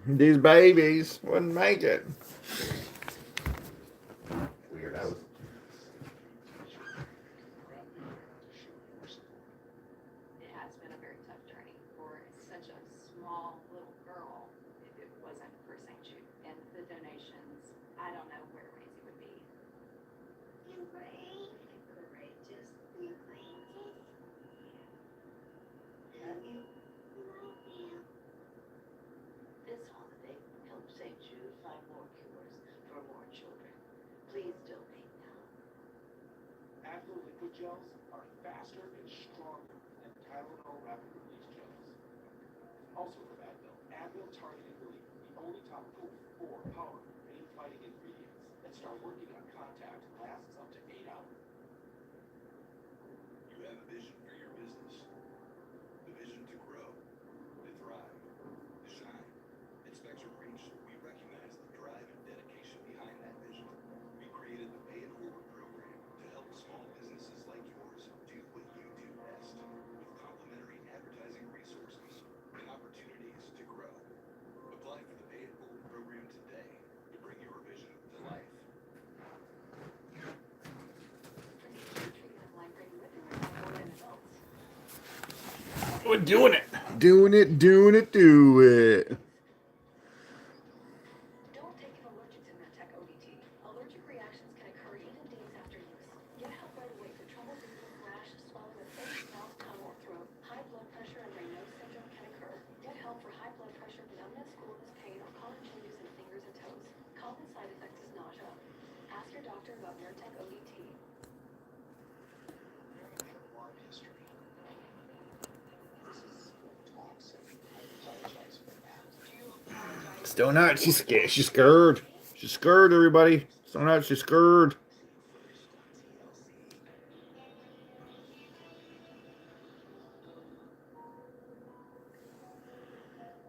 These babies wouldn't make it. Weirdos. It has been a very tough journey for such a small little girl if it wasn't for St. Jude and the donations. I don't know where Maisie would be. You're brave, you're courageous, you're crazy. Love you. Love you. This holiday, help St. Jude find more cures for more children. Please donate now. Advil liquid gels are faster and stronger than Tylenol rapid release gels. Also from Advil targeted relief, the only topical with 4 powerful pain-fighting ingredients that start working on contact and lasts up to 8 hours. You have a vision for your business. The vision to grow, to thrive, to shine. At Spectrum Reach, we recognize the drive and dedication behind that vision. We created the Pay It Forward program to help small businesses like yours do what you do best, with complimentary advertising resources and opportunities to grow. Apply for the Pay It Forward program today to bring your vision to life. We're doing it. Doing it, do it. Don't take an allergic to M.OTransformers ODT. Allergic reactions can occur even days after use. Get help right away for trouble breathing, rash, swelling of face, mouth, tongue, or throat. High blood pressure and Raynaud's syndrome can occur. Get help for high blood pressure, numbness, coolness, pain, or common changes in fingers and toes. Common side effect is nausea. Ask your doctor about M.OTransformers ODT. Long history. This is toxic. I apologize for that. Do you apologize? Stonehart, she's scared. She's scared. She's scared, everybody. Stonehart, she's scared.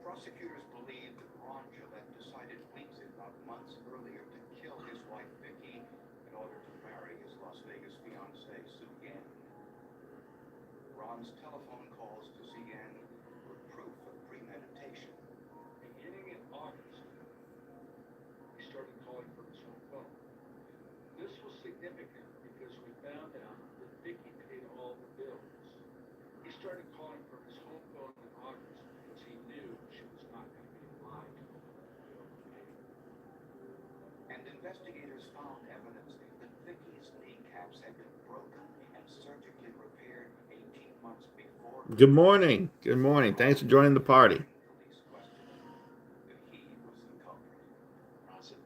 Prosecutors believe that Ron Gillette decided weeks, if not months earlier, to kill his wife Vicky in order to marry his Las Vegas fiancée Sue Yan. Ron's telephone calls to Sue Yan were proof of premeditation. Beginning in August, he started calling from his home phone. This was significant because we found out that Vicky paid all the bills. He started calling from his home phone in August because he knew she was not going to be alive to open the bill to pay. And investigators found evidence that Vicky's kneecaps had been broken and surgically repaired 18 months before. Good morning. Good morning. Thanks for joining the party. Police questioned that he was the culprit. Ronson,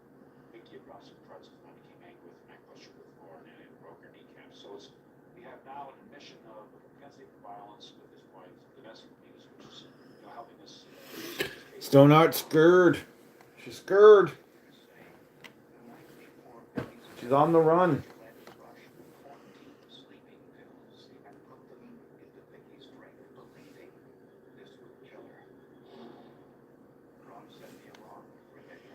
Vicky had brought surprises when I became angry with him. I pushed her with the floor and then broke her kneecap. So we have now an admission of propensity for violence with his wife, domestic abuse, which is helping us. Stonehart scared. She's scared. She's on the run. Sleeping pills and put them into Vicky's drink, believing this would kill her. Ron set the alarm for Vicky.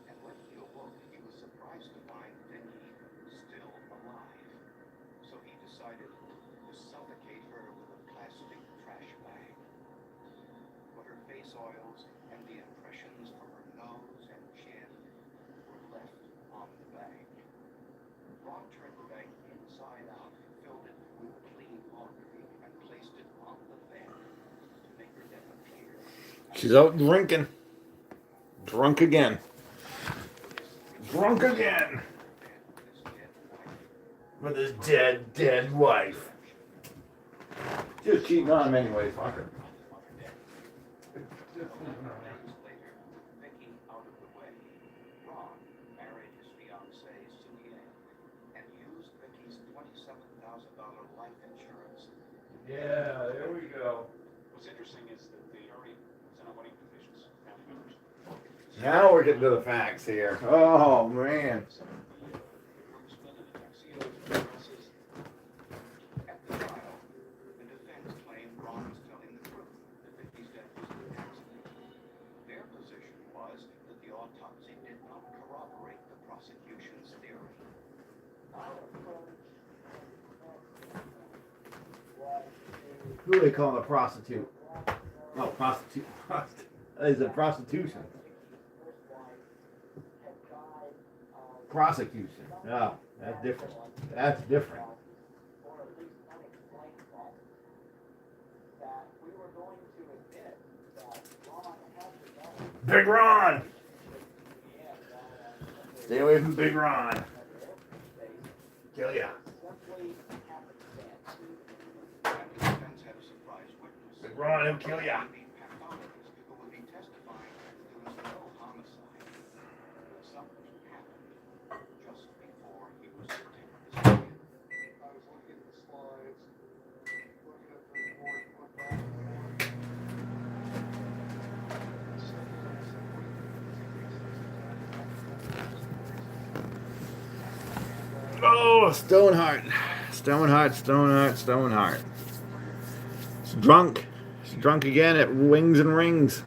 And when he awoke, he was surprised to find Vicky still alive. So he decided to suffocate her with a plastic trash bag. But her face oils and the impressions from her nose and chin were left on the bag. Ron turned the bag inside out, filled it with clean laundry, and placed it on the bed to make her death appear. She's out drinking. Drunk again. Drunk again. With his dead wife. Just cheating on him anyway, fucker. Later, Vicky out of the way, Ron married his fiancée Sue Yan and used Vicky's $27,000 life insurance. Yeah, there we go. What's interesting is that they already sent out wedding invitations to family members. Now we're getting to the facts here. Oh, man. At the trial, the defense claimed Ron was telling the truth, that Vicky's death was an accident. Their position was that the autopsy did not corroborate the prosecution's theory. Who are they calling a prostitute? Oh, prostitute. Is it prostitution? Prosecution. Oh, that's different. That's different. Big Ron! Stay away from Big Ron. Kill ya. Defense had a surprise witness. Big Ron, he'll kill ya. Pathologist who would be testifying that there was no homicide. Something happened just before he was to take the stand. I was looking at the slides, looking at the report, went back. Oh, Stoneheart. Stoneheart, Stoneheart, Stoneheart. She's drunk. She's drunk again at Wings and Rings.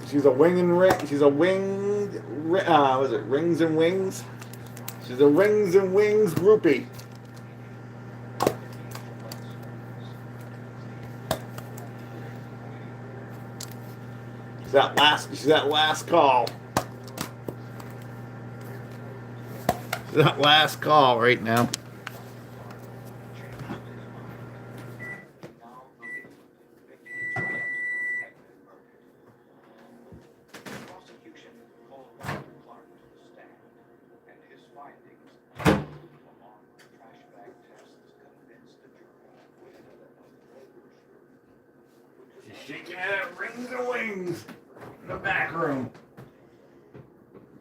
She's a wing and ring. She's a winged. Was it Rings and Wings? She's a Rings and Wings groupie. She's that last call. She's that last call right now. Prosecution called Dr. Clark to the stand, and his findings, along with trash bag tests, convinced the jury. She's shaking at Rings and Wings in the back room.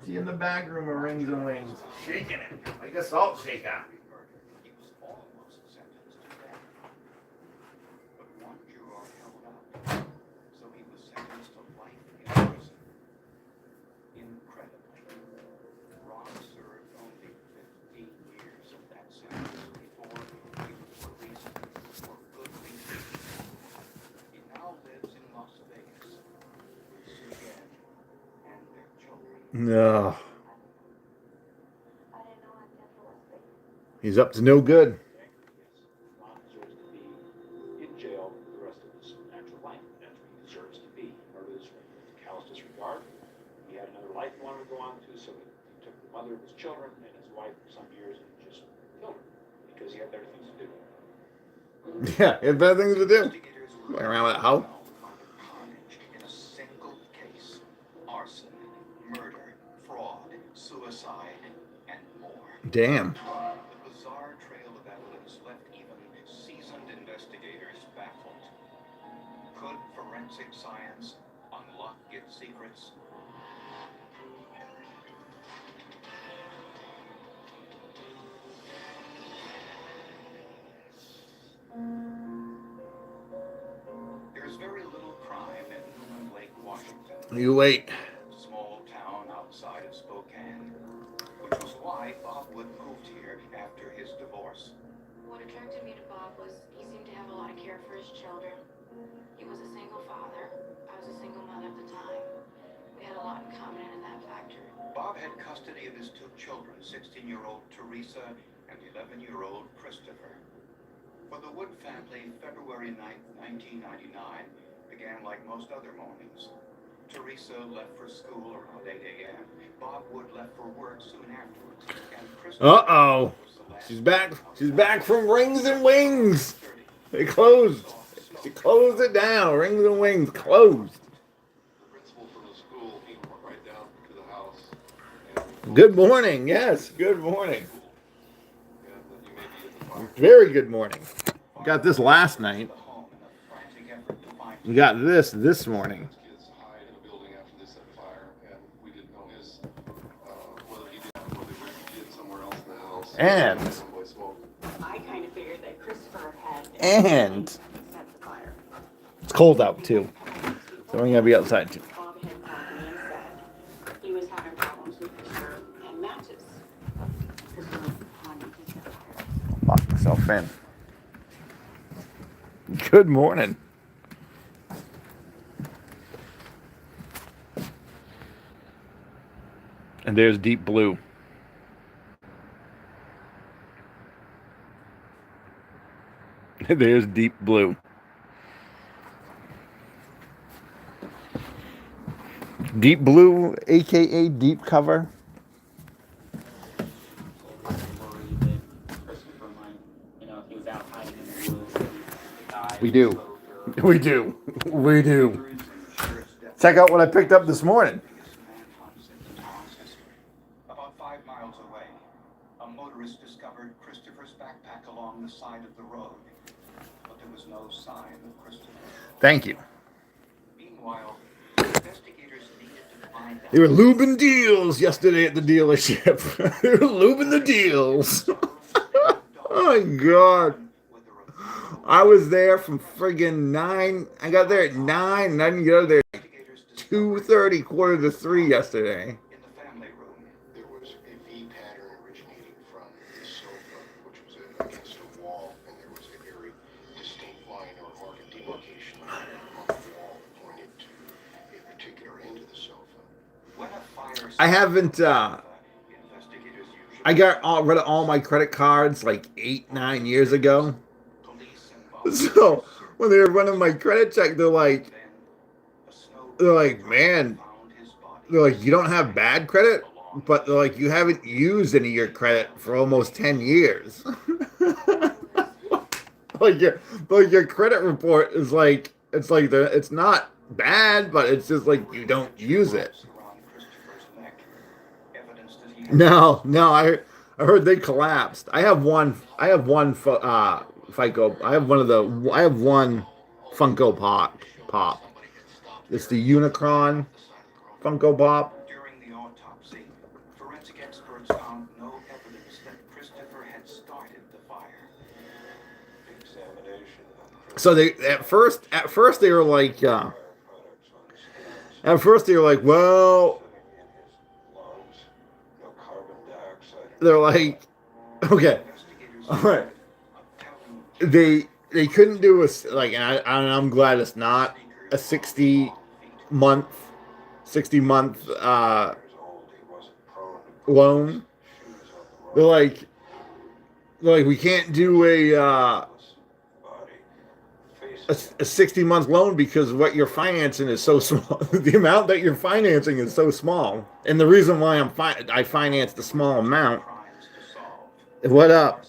She in the back room of Rings and Wings, shaking it like a salt shaker. He was almost sentenced to death. But one juror held out, so he was sentenced to life in prison. Incredibly, Ron served only 15 years of that sentence before he was released for good reason. He now lives in Las Vegas with Suzanne and their children. No, I didn't know I definitely. he's up to no good. Ron deserves to be in jail for the rest of his natural life. That's what he deserves to be. Murder is callous disregard. He had another life he wanted to go on to, so he took the mother of his children and his wife for some years and just killed her because he had better things to do. Yeah, he had better things to do. Investigators Going around with a hoe. carnage in a single case: arson, murder, fraud, suicide, and more. Damn. The bizarre trail of evidence left even seasoned investigators baffled. Could forensic science unlock its secrets? There's very little crime in Newman Lake, Washington. You wait. Small town outside of Spokane, which was why Bob Wood moved here after his divorce. What attracted me to Bob was he seemed to have a lot of care for his children. He was a single father. I was a single mother at the time. We had a lot in common in that factor. Bob had custody of his two children, 16-year-old Teresa and 11-year-old Christopher. For the Wood family, February 9th, 1999 began like most other mornings. Teresa left for school around 8 a.m. Bob Wood left for work soon afterwards. And Christopher Uh-oh. was the last She's back. She's back from Rings and Wings. They closed. She closed it down. Rings and Wings closed. The principal from the school came right down to the house. And Good morning. Yes, good morning. yeah, that you may be in the fire. Very good morning. We got this last night. the home in a frantic effort to find We got this morning. Kids hide in a building after they set fire, and we didn't know whether he did somewhere else in the house. And- Someplace smoke. I kind of figured that Christopher had And set the fire. it's cold out too. So we're gonna be outside too. Bob had called me and said he was having problems with the shirt and matches. Christopher was wanting to set fire. Lock myself in. Good morning. And there's Deep Blue. There's Deep Blue. Deep blue, aka deep cover. We do. We do. We do. Check out what I picked up this morning. About 5 miles away, a motorist discovered Christopher's backpack along the side of the road, but there was no sign of Christopher. Thank you. Meanwhile, investigators needed to find They were lubing deals yesterday at the dealership. They were lubing the deals. Oh my God. I was there from friggin' 9. I got there at 9, and I didn't get out of there at 2:30, quarter to 3 yesterday. in the family room. There was a V pattern originating from the sofa, which was against a wall, and there was a very distinct line or mark of demarcation on the wall that pointed to a particular end of the sofa. When a fire I haven't, investigators usually I got rid of all my credit cards like 8, 9 years ago. police involved So when they were running my credit check, they're like, man, found his body. they're like, you don't have bad credit, but they're like, you haven't used any of your credit for almost 10 years. Your credit report is like, it's not bad, but it's just like you don't use it. Around Christopher's neck, evidence that he had No, I heard they collapsed. I have one FICO. I have one Funko Pop. It's the Unicron Funko Pop. During the autopsy, forensic experts found no evidence that Christopher had started the fire. Examination of So they at first they were like, products on scans, well, in his lungs, no carbon dioxide. they're like, okay, Investigators all right. telling They couldn't do like, and I'm glad it's not a 60 month Years old, he wasn't prone to loan. shoes on the They're road. like we can't do a Body, face, a 60-month loan because what you're financing is so small. The amount that you're financing is so small, and the reason why I financed the small amount. crimes to solve. What up?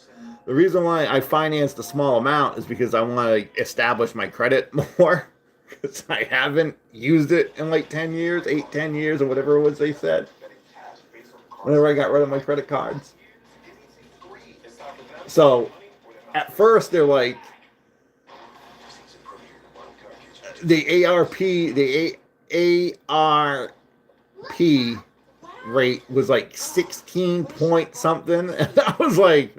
The reason why I financed the small amount is because I want to establish my credit more. Because I haven't used it in like 10 years, 10 years, or whatever it was they said. Whenever I got rid of my credit cards. So, at first they're like, the ARP rate was like 16 point something, and I was like,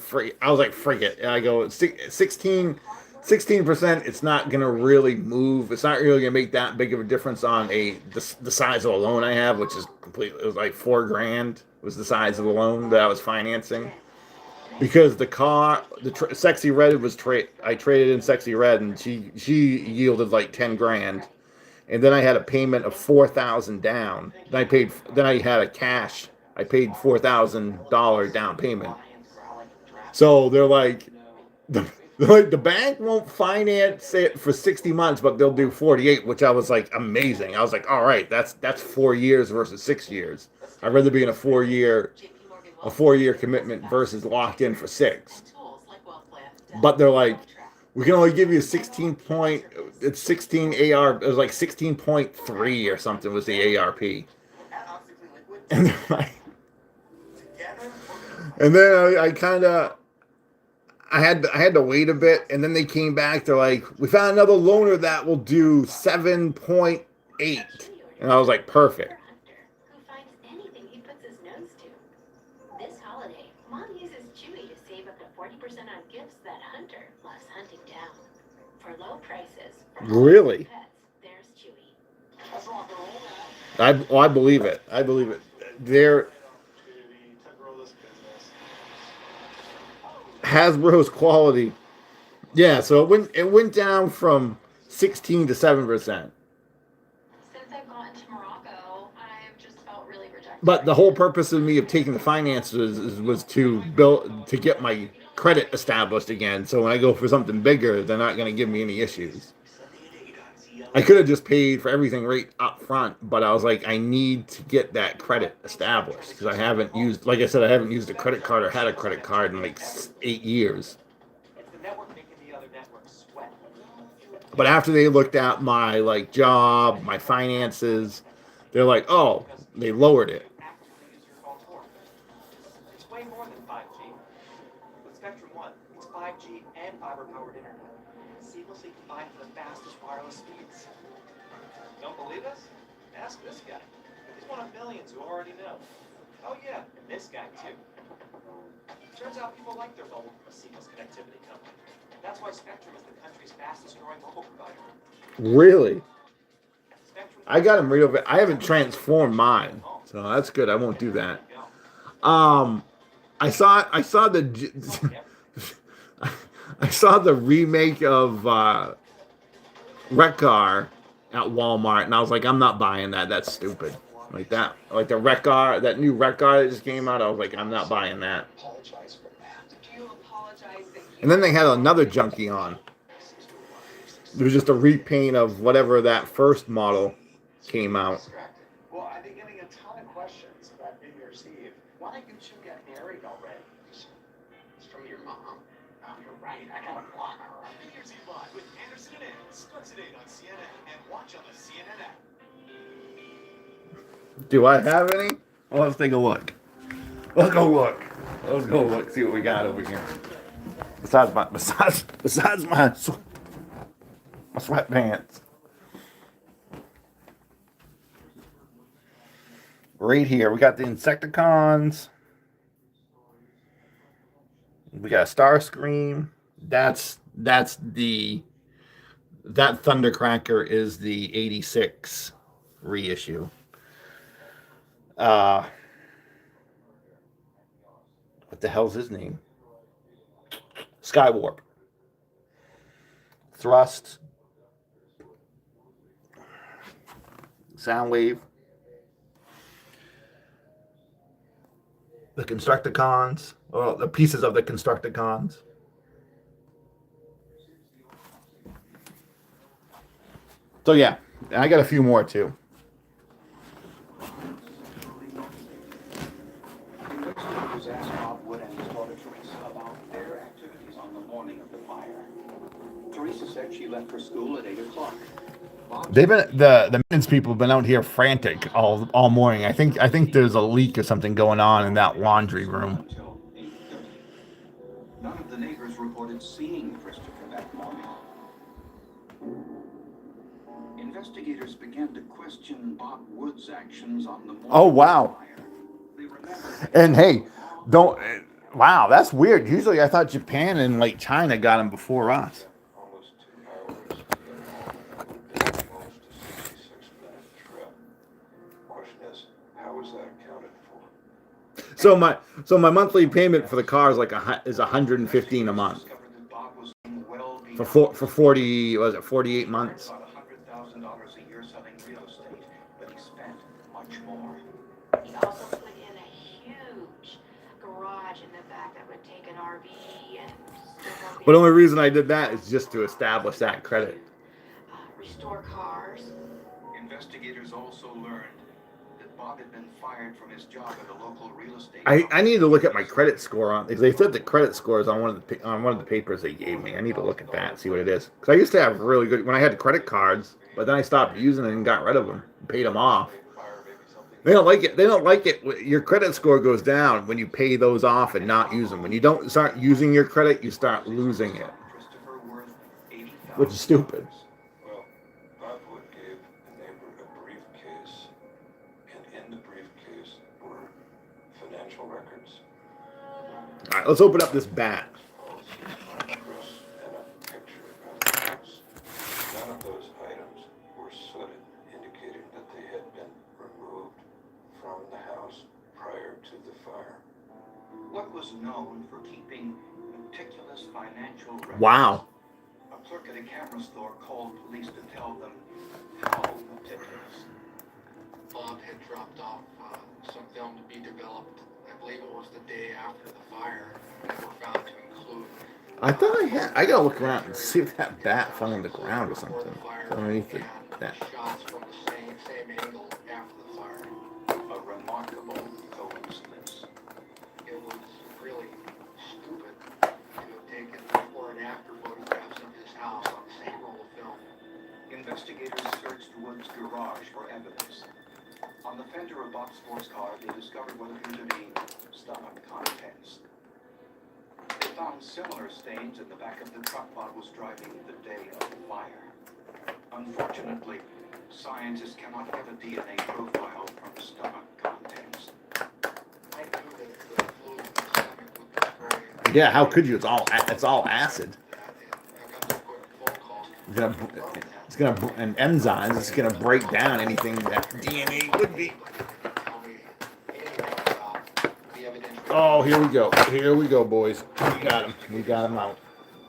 freak it. I go 16%. It's not gonna really move. It's not really gonna make that big of a difference on the size of the loan I have, which is completely. It was like $4,000 was the size of the loan that I was financing, because the car, Sexy Red was I traded in Sexy Red, and she yielded like 10 grand. And then I had a payment of $4,000 down. Then I had a cash. I paid $4,000 down payment. So they're like, the bank won't finance it for 60 months, but they'll do 48, which I was like, amazing. I was like, all right, that's 4 years versus 6 years. I'd rather be in a 4-year commitment versus locked in for 6. But they're like, we can only give you 16 AR. It was like 16.3 or something was the ARP. And they're like, and then I had to wait a bit, and then they came back. They're like, we found another loaner that will do 7.8, and I was like, perfect. Who finds anything he puts his nose to. This holiday, Mom uses Chewy to save up to 40% on gifts that Hunter loves hunting down. For low prices, for Really? pets, there's Chewy. I believe it. I believe it. They're Hasbro's quality. Yeah, so it went down from 16 to 7%. Since I've gone to Morocco, I've just felt really rejected. But the whole purpose of me of taking the finances was to get my credit established again. So when I go for something bigger, they're not going to give me any issues. I could have just paid for everything right up front, but I was like, I need to get that credit established because I haven't used, like I said, I haven't used a credit card or had a credit card in like 8 years. It's the network making the other networks sweat. But after they looked at my like job, my finances, they're like, oh, they lowered it. Actively use your phone for. It's way more than 5G. With Spectrum One, it's 5G and fiber-powered internet, seamlessly combined for the fastest wireless speeds. Don't believe us? Ask this guy. He's one of millions who already know. Oh yeah, and this guy too. Turns out people like their mobile from a seamless connectivity company. That's why Spectrum is the country's fastest growing mobile provider. Really? Spectrum I got them right over. I haven't transformed mine, so that's good. I won't do that. I saw the I saw the remake of Wreck-Gar at Walmart, and I was like, I'm not buying that. That's stupid. Like that, like the Wreck-Gar, that new Wreck-Gar that just came out. I was like, I'm not buying that. And then they had another junkie on. It was just a repaint of whatever that first model came out. Well, I've been getting a ton of questions about New Year's Eve. Why don't you two get married already? It's from your mom. Oh, you're right. I gotta block her. New Year's Eve Live with Anderson and Ed starts at 8 on CNN and watch on the CNN app. Do I have any? Well, let's take a look. Let's go look. Let's go look. See what we got over here. Besides my sweatpants. Right here, we got the Insecticons. We got Starscream. That Thundercracker is the 86 reissue. What the hell's his name? Skywarp. Thrust. Soundwave. The Constructicons. Well, the pieces of the Constructicons. So yeah, I got a few more too. Investigators asked Bob Wood and his daughter Teresa about their activities on the morning of the fire. Teresa said she left for school at 8 o'clock. They've been the maintenance people have been out here frantic all morning. I think there's a leak or something going on in that laundry room. Until 8:30. None of the neighbors reported seeing Christopher that morning. Investigators began to question Bob Wood's actions on the morning Oh, of wow. the fire. They remembered And hey, don't. Wow, that's weird. Usually, I thought Japan and like China got them before us. Almost 2 hours. Almost a 66-minute trip. Question is, how is that accounted for? So my monthly payment for the car is like is $115 a month discovered that Bob was well for 40 was it 48 months. about $100,000 a year selling real estate, but he spent much more. He also put in a huge garage in the back that would take an RV and But the only reason I did that is just to establish that credit. Restore cars. Investigators also learned that Bob had been fired from his job at a local real estate. I need to look at my credit score on because they said the credit score is on one of the papers they gave me. I need to look at that and see what it is because I used to have really good when I had credit cards, but then I stopped using it and got rid of them, paid them off. They don't like it. They don't like it. Your credit score goes down when you pay those off and not use them. When you don't start using your credit, you start losing it, Christopher worth $80,000. which is stupid. Well, Bob Wood gave the neighbor a briefcase, and in the briefcase were financial records, All right, let's open up this bat. policies, address, and a picture of the house. None of those items were sooted, indicating that they had been removed from the house prior to the fire. What was known for keeping meticulous financial records. Wow. A clerk at a camera store called police to tell them how meticulous. Bob had dropped off some film to be developed. I believe it was the day after the fire that were found to include. I thought I gotta look around and see if that bat fell on the ground or something underneath the shots from the same angle after the fire. A remarkable coincidence. It was really stupid to have taken before and after photographs of his house on the same roll of film. Investigators searched Wood's garage for evidence. On the fender of Bob's sports car, they discovered what appeared to be stomach contents. They found similar stains in the back of the truck Bob was driving the day of the fire. Unfortunately, scientists cannot have a DNA profile from stomach contents. I knew that the fluid in the stomach would be very. Yeah, how could you? It's all acid. I got to put a phone call. And enzymes. It's gonna break down anything that DNA would be. Tell me anything about the evidence. Oh, here we go. Here we go, boys. We got him. We got him out.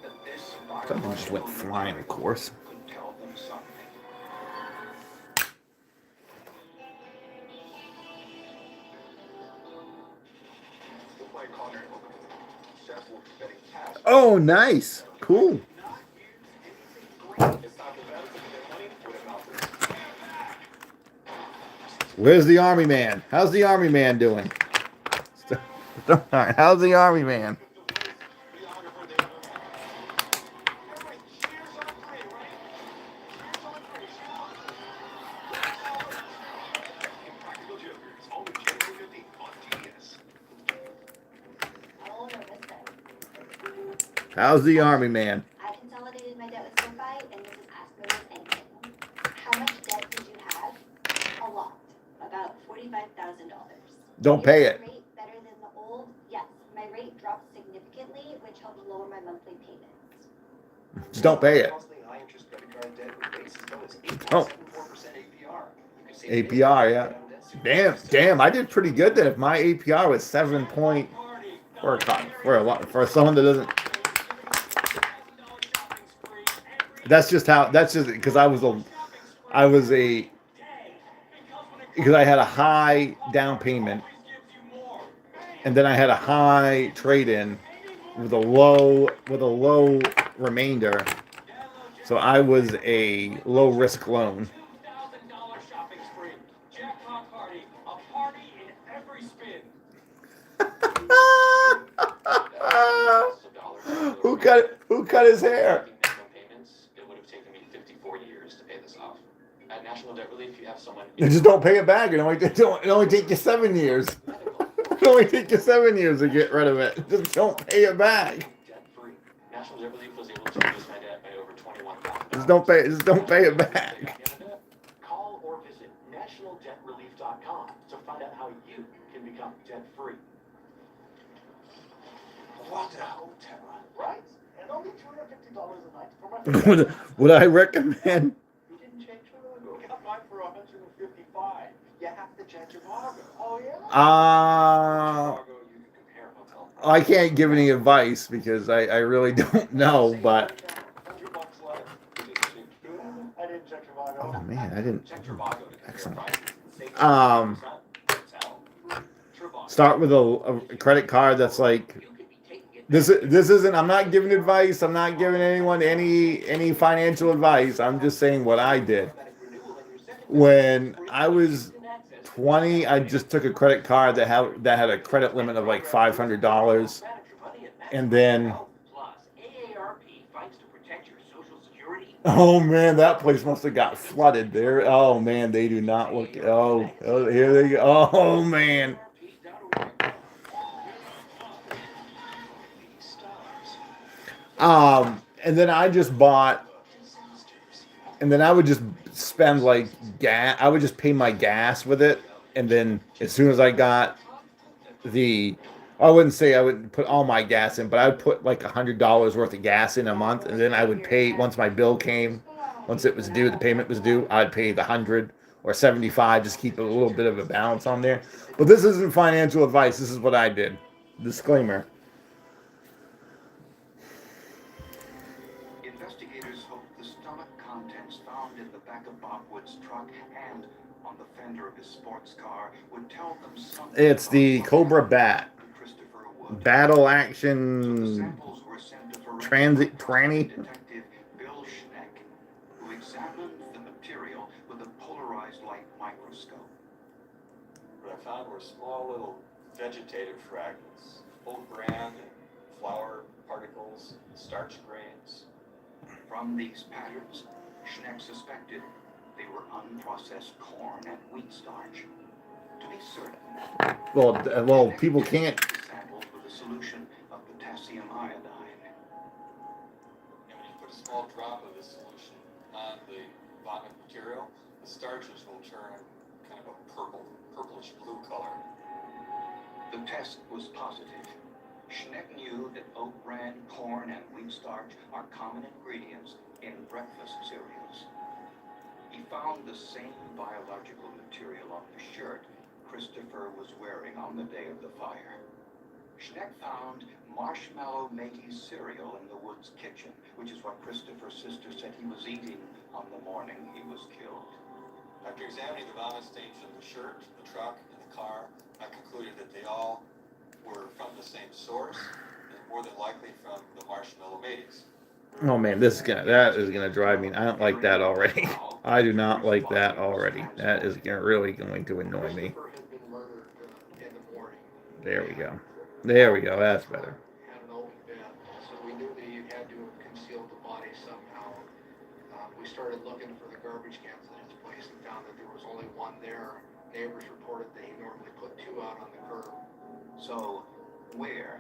That this Something just went flying, of course. could tell them something. Oh, nice. Cool. Where's the army man? How's the army man doing? How's the army man? All over this time. How's the army man? I consolidated my debt with SoFi and Mrs. asked me if anything. How much debt did you have? A lot. About $45,000. Don't pay Is it. the rate better than the old? Yes. My rate dropped significantly, which helped lower my monthly payments. Just don't pay it. Costly high-interest credit card debt with rates as low as Oh. 8.74% APR. You could save APR, yeah. on debt. Damn, I did pretty good then. If my APR was 7 point for someone that doesn't. That's just because I had a high down payment, and then I had a high trade-in with a low remainder. So I was a low risk loan. shopping spree. Jackpot party. A party in every spin. Who cut his hair? Payments, it would have taken me 54 years to pay this off. At National Debt Relief, you have someone. And just don't pay it back. It only take you 7 years. It only take you 7 years to get rid of it. Just don't pay it back. Debt-free. National Debt Relief was able to reduce my debt by over $21,000. Just don't pay it back. Call or visit nationaldebtrelief.com to find out how you can become debt-free. What a hotel, right? And only $250 a night for my Would I recommend? You didn't check Chicago. Got mine for $155. You have to check Chicago. Oh yeah. Chicago, you can compare hotel prices. I can't give any advice because I really don't know. But $100 less. I didn't check Chicago. oh man, I didn't. Check Trivago to compare Excellent. prices and save Um, 20%. Trivago. Start with a credit card that's like. This isn't. I'm not giving advice. I'm not giving anyone any financial advice. I'm just saying what I did. When I was 20, I just took a credit card that had a credit limit of like $500, and then oh man, that place must have got flooded there. Oh man, they do not look. Oh here they go. Oh man. And then I just bought, and then I would just spend like gas. I would just pay my gas with it, and then as soon as I got I wouldn't say I would put all my gas in, but I would put like $100 worth of gas in a month, and then I would pay once my bill came, once it was due, the payment was due. I'd pay the 100 or 75, just keep a little bit of a balance on there. But this isn't financial advice. This is what I did. Disclaimer. Investigators hope the stomach contents found in the back of Bob Wood's truck and on the fender of his sports car would tell them something. It's the Cobra Bat. Christopher Wood. Battle So the action samples were sent to forensic transit tranny. detective Bill Schneck, who examined the material with a polarized light microscope. What I found were small little vegetative fragments, oat bran and flour particles, starch grains. From these patterns, Schneck suspected they were unprocessed corn and wheat starch. To be certain, Well, people can't. sampled with a solution of potassium iodine. And when you put a small drop of this solution on the vomit material, the starches will turn kind of a purplish blue color. The test was positive. Schneck knew that oat bran, corn, and wheat starch are common ingredients in breakfast cereals. He found the same biological material on the shirt Christopher was wearing on the day of the fire. Schneck found marshmallow matey cereal in the Woods kitchen, which is what Christopher's sister said he was eating on the morning he was killed. After examining the vomit stains from the shirt, the truck, and the car, I concluded that they all were from the same source, and more than likely from the marshmallow mateys. Oh man, that is gonna drive me. I don't like that already. I do not like that already. That is really going to annoy me. Christopher had been murdered in the morning. There we go. There we go. That's better. Had an open bed, so we knew that you had to have concealed the body somehow. We started looking for the garbage cans in his place and found that there was only one there. Neighbors reported that he normally put two out on the curb. So, where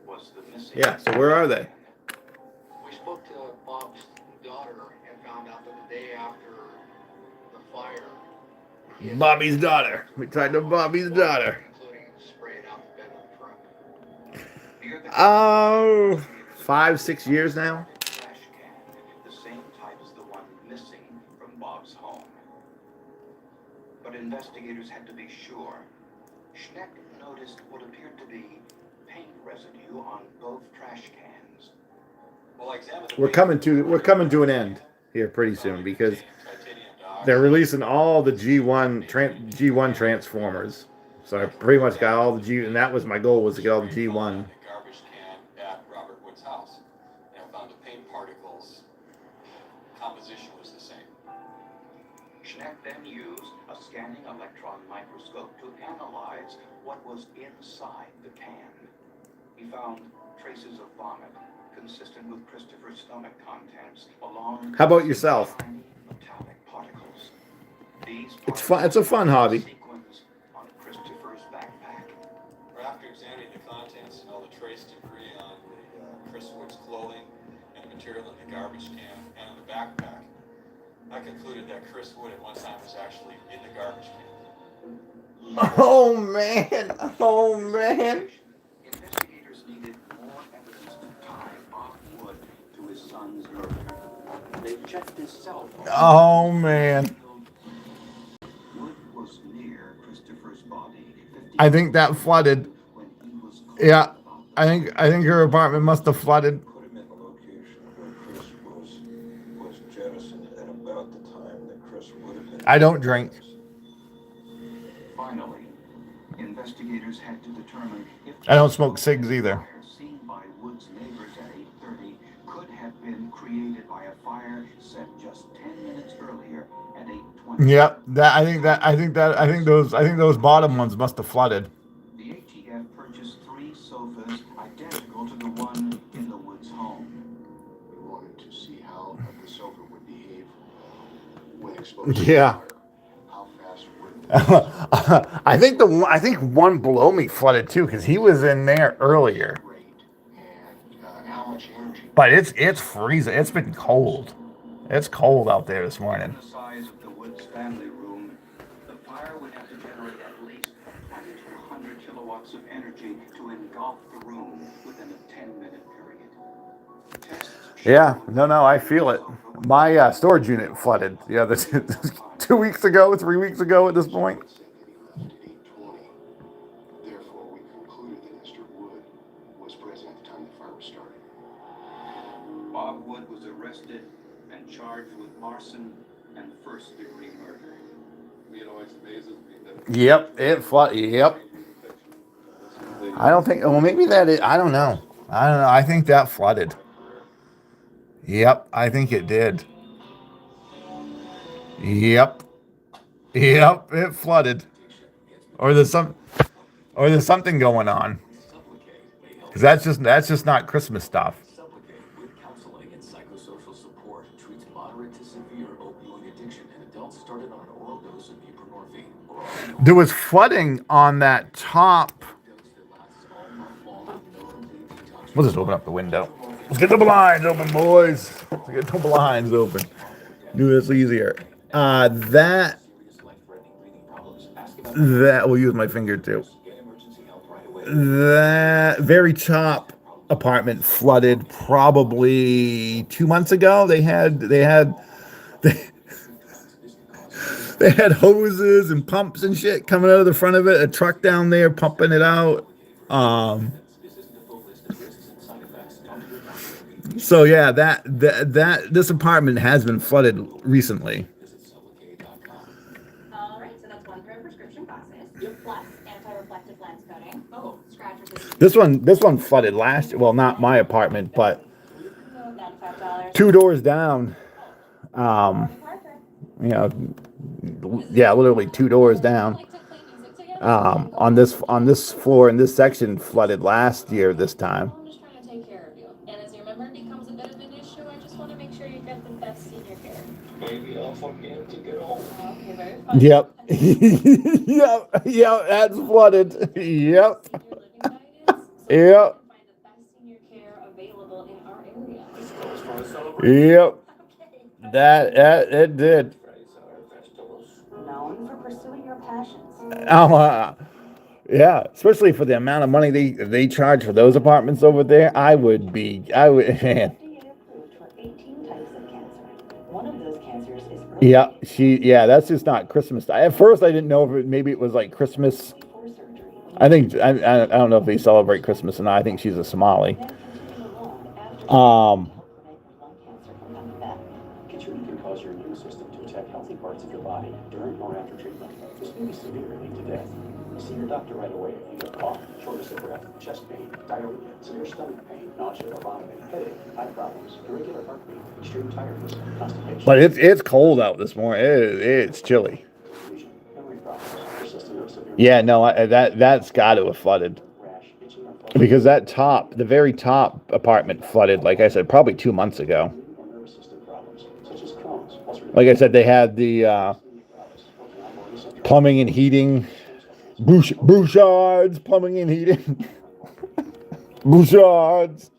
was the missing? Yeah. So where are they? We spoke to Bob's daughter and found out that the day after the fire, Bobby's daughter. We talked to Bobby's daughter. including spraying out the bed of the truck. Near the Oh, 5-6 years now. trash can, the same type as the one missing from Bob's home. But investigators had to be sure. Schneck noticed what appeared to be paint residue on both trash cans. Well, I examined We're coming to an end here pretty soon because they're releasing all the G1 Transformers. So I pretty much got all the G, and that was my goal, was to get all the G1. The garbage can at Robert Wood's house, and I found the paint particles composition was the same. Schneck then used a scanning electron microscope to analyze what was inside the can. He found traces of vomit consistent with Christopher's stomach contents, along How about yourself? with tiny metallic particles. These It's fun. It's a fun hobby. sequence on Christopher's backpack. After examining the contents and all the trace debris on the Chris Wood's clothing and the material in the garbage can and on the backpack, I concluded that Chris Wood at one time was actually in the garbage can. Oh man! Oh man! Investigators needed more evidence to tie Bob Wood to his son's murder. They checked his cell phone. Oh man! Wood was near Christopher's body. I think that flooded. When he was Yeah, I think her apartment must have flooded. Put him in the location where Chris was jettisoned at about the time that Chris would have been. I don't drink. Finally, investigators had to determine if I don't smoke cigs either. fire seen by Wood's neighbors at 8:30 could have been created by a fire set just 10 minutes earlier at 8:20. Yep. I think those bottom ones must have flooded. The ATF purchased 3 sofas identical to the one in the Woods home. We wanted to see how the sofa would behave when exposed to Yeah. fire. How fast would I think one below me flooded too because he was in there earlier. rate and how much energy But it's freezing. It's been cold. It's cold out there this morning. The size of the Woods family room, the fire would have to generate at least 20 to 100 kilowatts of energy to engulf the room within a 10-minute period. Tests Yeah. No. I feel it. My storage unit flooded. Yeah, 2 weeks ago, 3 weeks ago at this point. said that he left at 8:20. Therefore, we concluded that Mr. Wood was present at the time the fire was started. Bob Wood was arrested and charged with arson and first-degree murder. it always amazes me that Yep. It flooded. Yep. I don't think. Well, maybe that is. I don't know. I think that flooded. Yep. I think it did. Yep. Yep. It flooded. Or there's something going on. Because that's just not Christmas stuff. Supplicate with counseling and psychosocial support treats moderate to severe opioid addiction in adults started on an oral dose of buprenorphine or There was flooding on that top. We'll just open up the window. Let's get the blinds open, boys. Let's get the blinds open. Do this easier. That will use my finger too. That very top apartment flooded probably 2 months ago. They had hoses and pumps and shit coming out of the front of it. A truck down there pumping it out. So yeah, that this apartment has been flooded recently. All right, so that's one for prescription glasses. Plus anti-reflective lens coating. Oh, scratch resistant. This one flooded last. Well, not my apartment, but $95. 2 doors down. Yeah, literally 2 doors down. On this floor in this section flooded last year this time. I'm just trying to take care of you. And as your memory becomes a bit of an issue, I just want to make sure you get the best senior care. Maybe I'll forget to get home. Okay, very fun. Yep. Yep, that's flooded. Yep. Yep. Yep. That it did. Known for pursuing your passions. Yeah, especially for the amount of money they charge for those apartments over there. I would man. FDA approved for 18 types of cancer. One of those cancers is Yeah, that's just not Christmas. At first, I didn't know if maybe it was like Christmas. I don't know if they celebrate Christmas or not. I think she's a Somali. Keytruda can cause your immune system to attack healthy parts of your body during or after treatment. This may be severe, leading to death. See your doctor right away if you get cough, shortness of breath, chest pain, diarrhea, severe stomach pain, nausea or vomiting, headache, eye problems, irregular heartbeat, extreme tiredness, constipation. But it's cold out this morning. It's chilly. Memory problems, persistent or severe. Yeah, no, that's got to have flooded. Because the very top apartment flooded, like I said, probably 2 months ago. Like I said, they had the plumbing and heating, Bouchard's plumbing and heating, Bouchard's.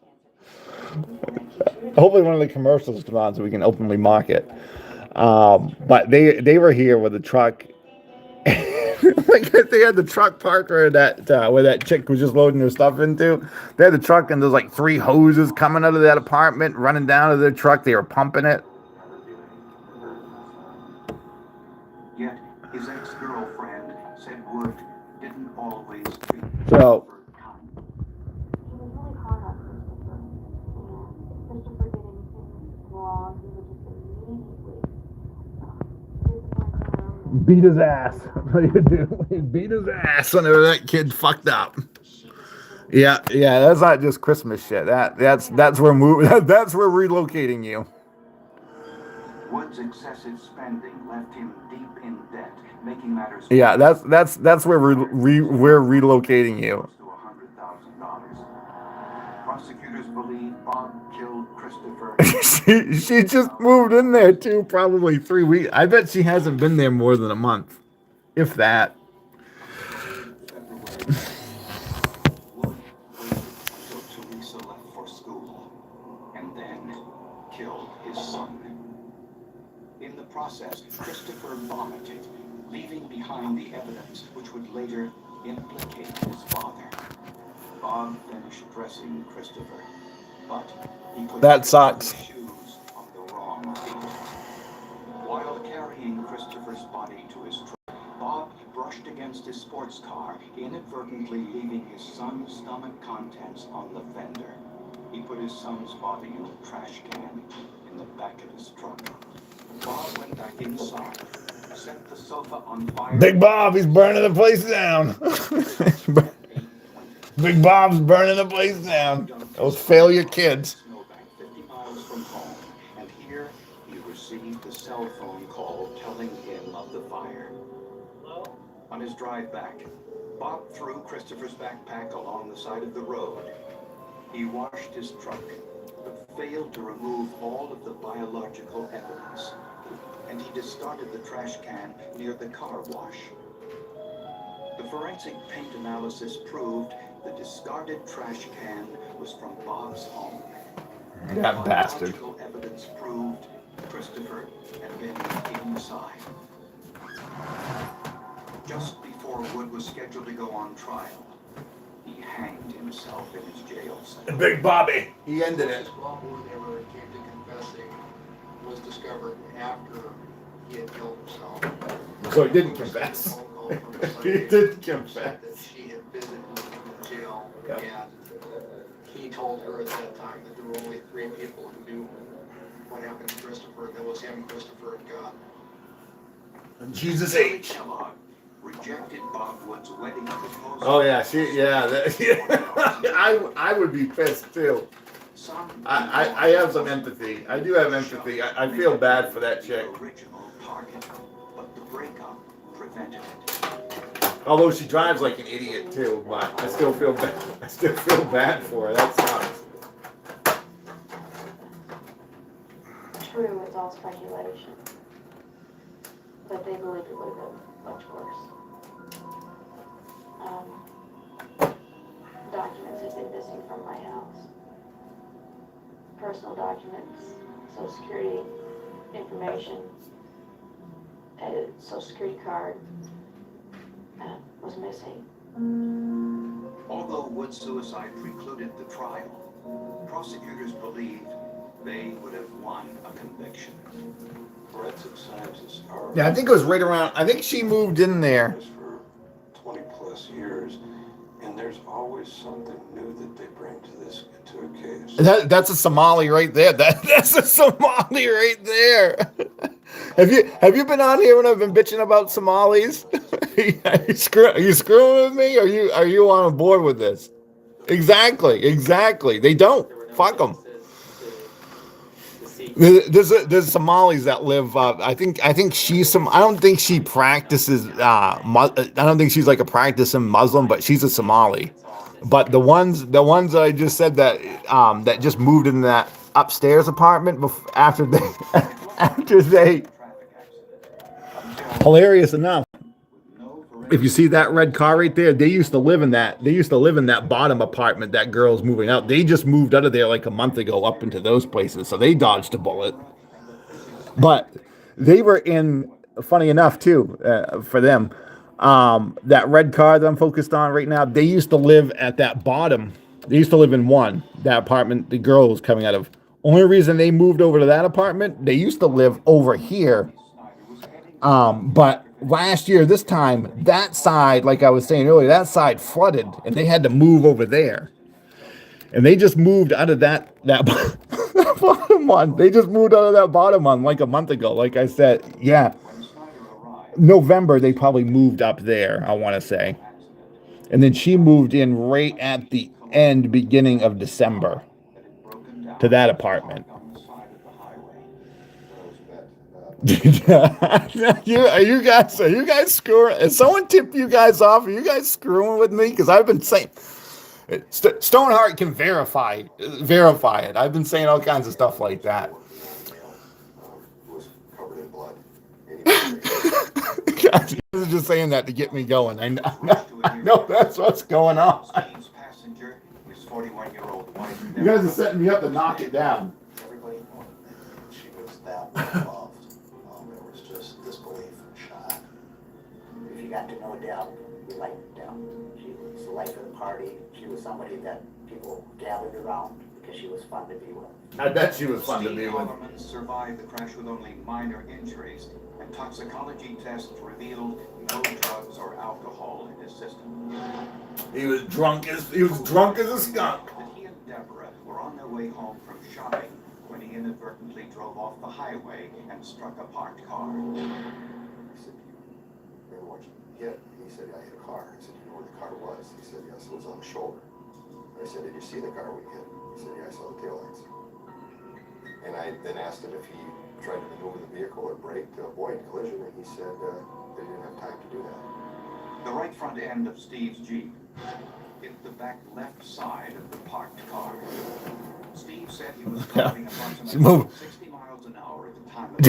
Hopefully one of the commercials comes on so we can openly mock it. But they were here with a truck. Like they had the truck parked where that chick was just loading her stuff into. They had the truck and there's like 3 hoses coming out of that apartment, running down to their truck. They were pumping it. Yet his ex-girlfriend said Wood didn't always treat So her kind. He was really hard on Christopher. And if Christopher did anything wrong, he would just immediately discipline him. beat his ass. What do you do? He beat his ass whenever that kid fucked up. Yeah, that's not just Christmas shit. That's where that's where relocating you. Wood's excessive spending left him deep in debt, making matters Yeah, that's where we're relocating you. to $100,000. Prosecutors believe Bob killed Christopher. she just moved in there too, probably 3 weeks. I bet she hasn't been there more than a month, if that. Wood waited until Teresa left for school, and then killed his son. In the process, Christopher vomited, leaving behind the evidence which would later implicate his father. Bob finished dressing Christopher, but he put That sucks. shoes on the wrong feet. While carrying Christopher's body to his truck, Bob brushed against his sports car, inadvertently leaving his son's stomach contents on the fender. He put his son's body in a trash can in the back of his truck. Bob went back inside, set the sofa on fire. Big Bob, he's burning the place down. Big Bob's burning the place down. Those failure kids. 50 miles from home, and here he received a cell phone call telling him of the fire. Hello? On his drive back, Bob threw Christopher's backpack along the side of the road. He washed his truck, but failed to remove all of the biological evidence. And he discarded the trash can near the car wash. The forensic paint analysis proved the discarded trash can was from Bob's home. And That bastard. biological evidence proved Christopher had been inside. Just before Wood was scheduled to go on trial, he hanged himself in his jail cell. Big Bobby. He ended it. His bubble, who never came to confessing, was discovered after he had killed himself. So he didn't confess. He didn't confess. That she had visited him in jail, Yeah. and he told her at that time that there were only 3 people who knew what happened to Christopher. That was him, Christopher, and God. And Jesus Shelley H. Kellogg rejected Bob Wood's wedding proposal. Oh yeah, I would be pissed too. I have some empathy. I do have empathy. I feel bad for that chick. Original target, but the breakup prevented it. Although she drives like an idiot too, but I still feel bad. I still feel bad for her. That sucks. True, it's all speculation. But they believe it would have been much worse. Documents have been missing from my house. Personal documents, social security information, a social security card was missing. Although Wood's suicide precluded the trial, prosecutors believed they would have won a conviction. Forensic scientists are Yeah, I think it was right around. I think she moved in there. for 20 plus years, and there's always something new that they bring to this to a case. That's a Somali right there. That's a Somali right there. Have you been on here when I've been bitching about Somalis? Are you screwing with me? Are you on board with this? Exactly. They don't. Fuck them. There's Somalis that live. I think she's some. I don't think she practices. I don't think she's like a practicing Muslim, but she's a Somali. But the ones that I just said that just moved in that upstairs apartment after they hilarious enough. If you see that red car right there, they used to live in that. They used to live in that bottom apartment that girl's moving out. They just moved out of there like a month ago up into those places, so they dodged a bullet. But they were in. Funny enough, too, for them, that red car that I'm focused on right now. They used to live at that bottom. They used to live in that apartment the girl was coming out of. Only reason they moved over to that apartment, they used to live over here. But last year, this time, that side, like I was saying earlier, that side flooded, and they had to move over there. And they just moved out of that bottom one. They just moved out of that bottom one like a month ago. Like I said, yeah. November, they probably moved up there, I want to say. And then she moved in right at the beginning of December to that apartment. Are you guys screwing? Is someone tip you guys off? Are you guys screwing with me? Because I've been saying Stoneheart can verify it. I've been saying all kinds of stuff like that. Was covered in blood. Guys, I was just saying that to get me going. I know that's what's going on. You guys are setting me up to knock it down. Everybody knew she was that involved. There was just disbelief and shock. If you got to know Deb, you liked Deb. She was the life of the party. She was somebody that people gathered around because she was fun to be with. I bet she was fun to be with. Steve survived the crash with only minor injuries, and toxicology tests revealed no drugs or alcohol in his system. He was drunk as a skunk. That he and Deborah were on their way home from shopping when he inadvertently drove off the highway and struck a parked car. I said, you remember what you hit? He said, I hit a car. I said, you know where the car was? He said, yes, it was on the shoulder. I said, did you see the car we hit? He said, yeah, I saw the taillights. And I then asked him if he tried to maneuver vehicle or brake to avoid collision, and he said they didn't have time to do that. The right front end of Steve's Jeep hit the back left side of the parked car. Steve said he was driving approximately 60 miles an hour at the time of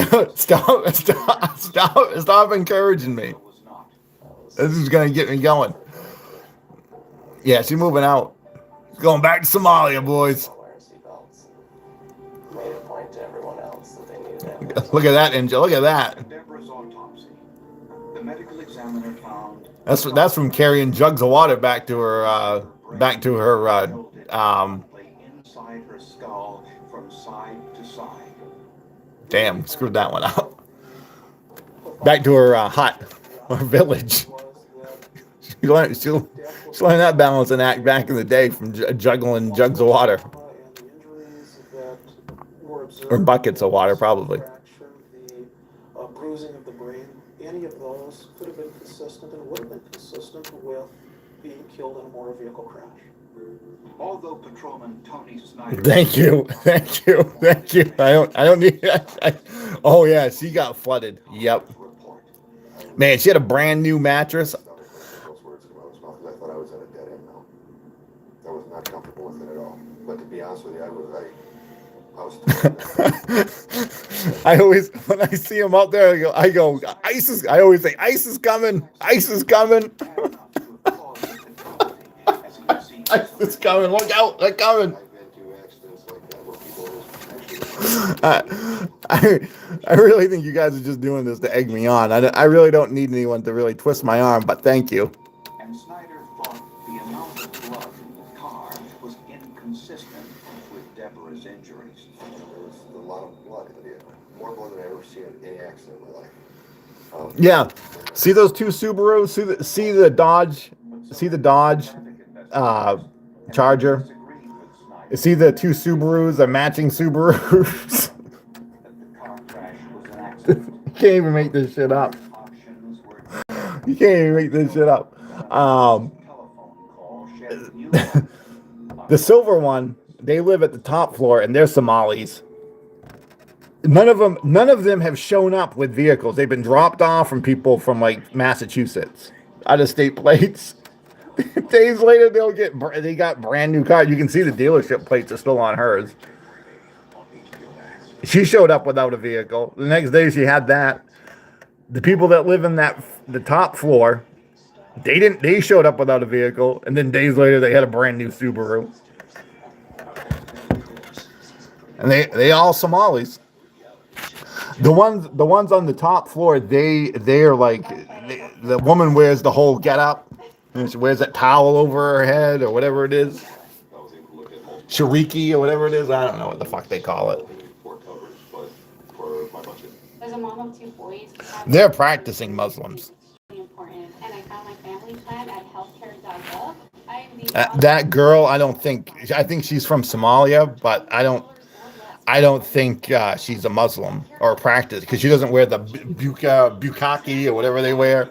Stop encouraging me. This is gonna get me going. Yeah, she's moving out. She's going back to Somalia, boys. Made a point to everyone else that they needed Look at that, Angel. Look at that. Deborah's autopsy. The medical examiner found That's from carrying jugs of water back to her inside her skull from side to side. damn, screwed that one up. Back to her hut or village. She learned that balancing act back in the day from juggling jugs of water. Or buckets of water, probably. The bruising of the brain, any of those could have been consistent and would have been consistent with being killed in a motor vehicle crash. Although Patrolman Tony Snyder. Thank you. I don't need. Oh yeah, she got flooded. Yep. Man, she had a brand new mattress. Those words come out of his mouth because I thought I was at a dead end now. I was not comfortable with it at all. But to be honest with you, I was I always, when I see him out there, I go, ice is. I always say, ice is coming. Ice is coming. Ice is coming. Look out! They're coming. I really think you guys are just doing this to egg me on. I really don't need anyone to really twist my arm, but thank you. And Snyder thought the amount of blood in the car was inconsistent with Deborah's injuries. There was a lot of blood in the vehicle. More blood than I ever seen in any accident in my life. Yeah. See those two Subarus? See the Dodge? See the Dodge Charger? See the two Subarus, the matching Subarus? You can't even make this shit up. You can't even make this shit up. The silver one, they live at the top floor and they're Somalis. None of them have shown up with vehicles. They've been dropped off from people from like Massachusetts, out of state plates. Days later, they got brand new cars. You can see the dealership plates are still on hers. She showed up without a vehicle. The next day, she had that. The people that live in the top floor, they showed up without a vehicle, and then days later, they had a brand new Subaru. And they all Somalis. The ones on the top floor, they're like the woman wears the whole getup. And she wears that towel over her head or whatever it is. Shariki or whatever it is. I don't know what the fuck they call it. As a mom of two boys, they're practicing Muslims. Important. And I found my family plan at healthcare.gov. That girl, I think she's from Somalia, but I don't think she's a Muslim or a practice because she doesn't wear the bukaki or whatever they wear.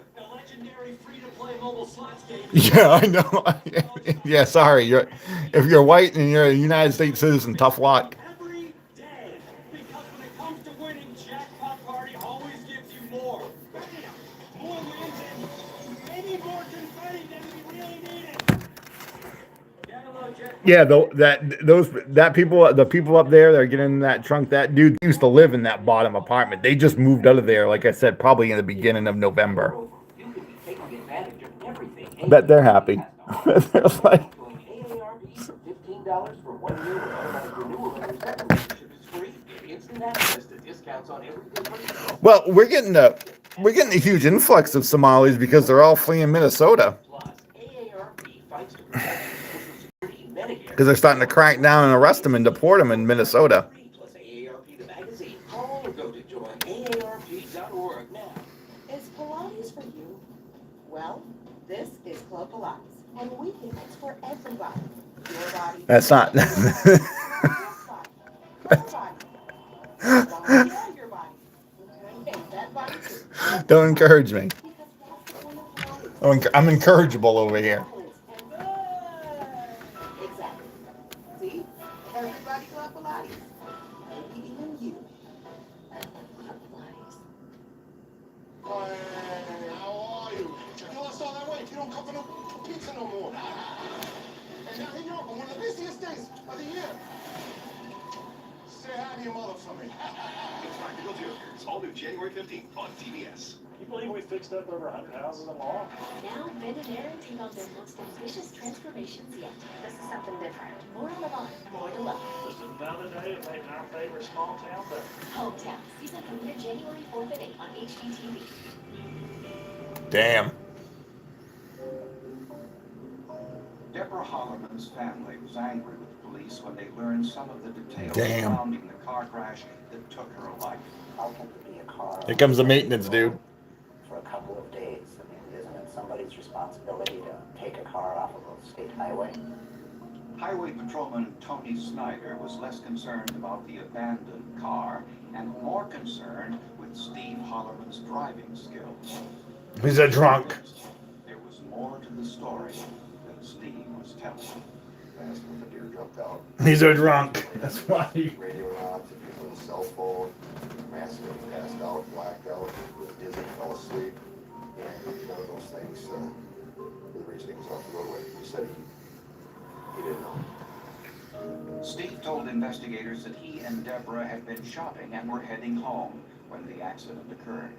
Yeah, I know. Yeah, sorry. If you're white and you're a United States citizen, tough luck. Every day, because when it comes to winning, Jackpot Party always gives you more. Bam! More wins and maybe more confetti than we really needed. Yeah, the people up there that are getting in that trunk, that dude used to live in that bottom apartment. They just moved out of there, like I said, probably in the beginning of November. I bet they're happy. They're like, well, we're getting a huge influx of Somalis because they're all fleeing Minnesota. Because they're starting to crack down and arrest them and deport them in Minnesota. Is Pilates for you? Well, this is Club Pilates, and we think it's for everybody. Your body. That's not. Don't encourage me. I'm incorrigible over here. Exactly. See? Everybody Club Pilates. Maybe even you. like you don't come for no pizza no more. And now here you are on one of the busiest days of the year. Say hi to your mother for me. It's Practical Jokers, all new January 15th on TBS. You believe we fixed up over 100 houses in law? Now, Ben and Aaron take on their most ambitious transformations yet. This is something different. More on the line, more to love. Just another day of making our favorite small town better. Hometown, season premiere January 4th at 8 on HGTV. Damn. Deborah Holloman's family was angry with the police when they learned some of the details Damn. surrounding the car crash that took her life. How can there be a car Here comes the maintenance dude. for a couple of days? I mean, isn't it somebody's responsibility to take a car off of a state highway? Highway Patrolman Tony Snyder was less concerned about the abandoned car and more concerned with Steve Holloman's driving skills. He's a drunk. There was more to the story than Steve was telling. That's when the deer jumped out. He's a drunk. That's why. Radio on, took his little cell phone, massively passed out, blacked out, was dizzy, fell asleep. And one of those things, the reason he was off the roadway, he said he didn't know. Steve told investigators that he and Deborah had been shopping and were heading home when the accident occurred.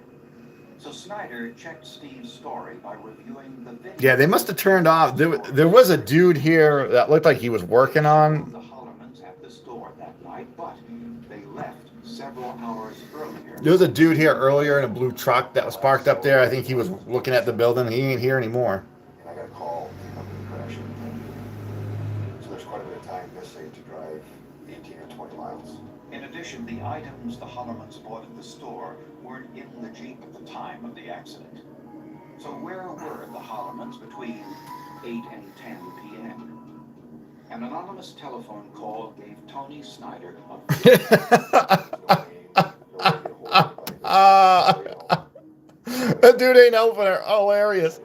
So Snyder checked Steve's story by reviewing the video. Yeah, they must have turned off. There was a dude here that looked like he was working on. The Hollamans at the store that night, but they left several hours earlier. There was a dude here earlier in a blue truck that was parked up there. I think he was looking at the building. He ain't here anymore. And I got a call about the crash. So there's quite a bit of time missing to drive 18 or 20 miles. In addition, the items the Hollamans bought at the store weren't in the Jeep at the time of the accident. So where were the Hollamans between 8 and 10 p.m.? An anonymous telephone call gave Tony Snyder That dude ain't helping her. Hilarious.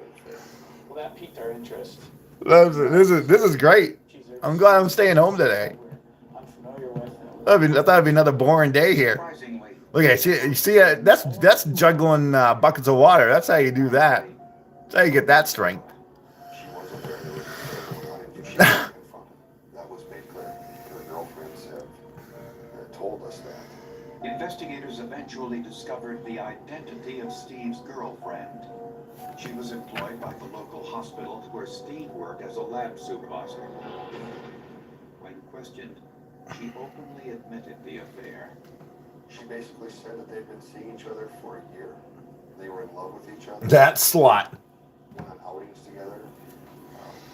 Well, that piqued our interest. This is great. I'm glad I'm staying home today. I'm familiar with it. I thought it'd be another boring day here. Look at you see that's juggling buckets of water. That's how you do that. That's how you get that strength. She wasn't there. She was confronted. That was made clear. Her girlfriends have told us that. Investigators eventually discovered the identity of Steve's girlfriend. She was employed by the local hospital where Steve worked as a lab supervisor. When questioned, she openly admitted the affair. She basically said that they'd been seeing each other for a year. They were in love with each other. That slut. Went on outings together.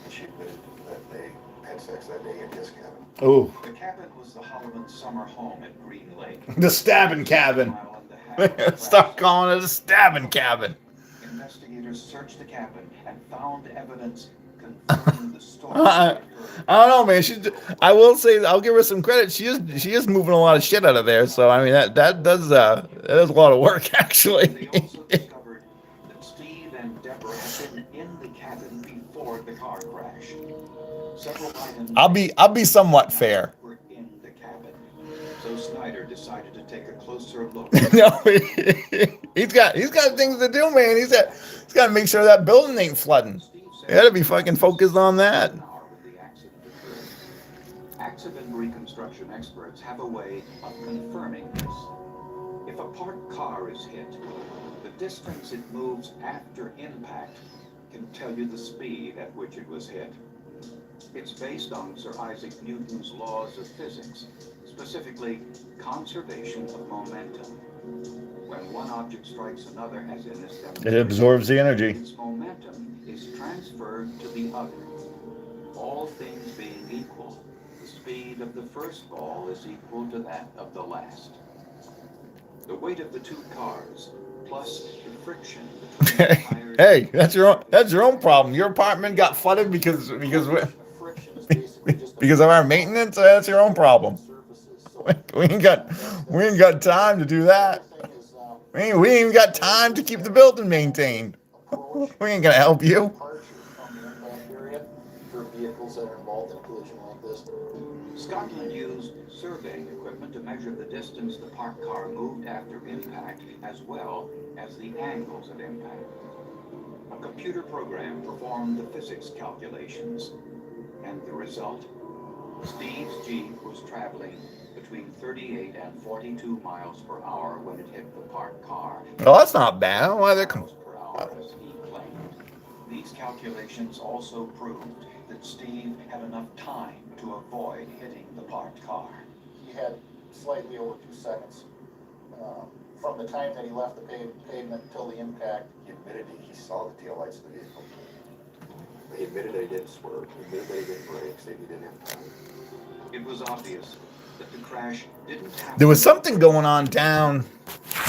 And she admitted that they had sex that day in his cabin. Ooh. The cabin was the Holloman summer home at Green Lake. The stabbing cabin. Stop calling it a stabbing cabin. Investigators searched the cabin and found evidence confirming the story. I don't know, man. I will say, I'll give her some credit. She is moving a lot of shit out of there. So I mean, that does a lot of work, actually. They also discovered that Steve and Deborah had been in the cabin before the car crash. Several items I'll be somewhat fair. were in the cabin. So Snyder decided to take a closer look. No, he's got things to do, man. He's got to make sure that building ain't flooding. You got to be fucking focused on that. Accident reconstruction experts have a way of confirming this. If a parked car is hit, the distance it moves after impact can tell you the speed at which it was hit. It's based on Sir Isaac Newton's laws of physics, specifically conservation of momentum. When one object strikes another, as in this demonstration, It absorbs the energy. its momentum is transferred to the other. All things being equal, the speed of the first ball is equal to that of the last. The weight of the two cars, plus the friction between the tires. Hey, that's your own problem. Your apartment got flooded because of our maintenance. That's your own problem. We ain't got time to do that. We ain't even got time to keep the building maintained. We ain't gonna help you. For vehicles that are involved in a collision like this. Scotland used surveying equipment to measure the distance the parked car moved after impact, as well as the angles of impact. A computer program performed the physics calculations, and the result? Steve's Jeep was traveling between 38 and 42 miles per hour when it hit the parked car. Oh, that's not bad. I don't know why they're Per hour, as he claimed. These calculations also proved that Steve had enough time to avoid hitting the parked car. He had slightly over 2 seconds from the time that he left the pavement until the impact. He admitted he saw the taillights of the vehicle. He admitted that he didn't swerve. He admitted that he didn't brake, that he didn't have time. It was obvious that the crash didn't happen. There was something going on down,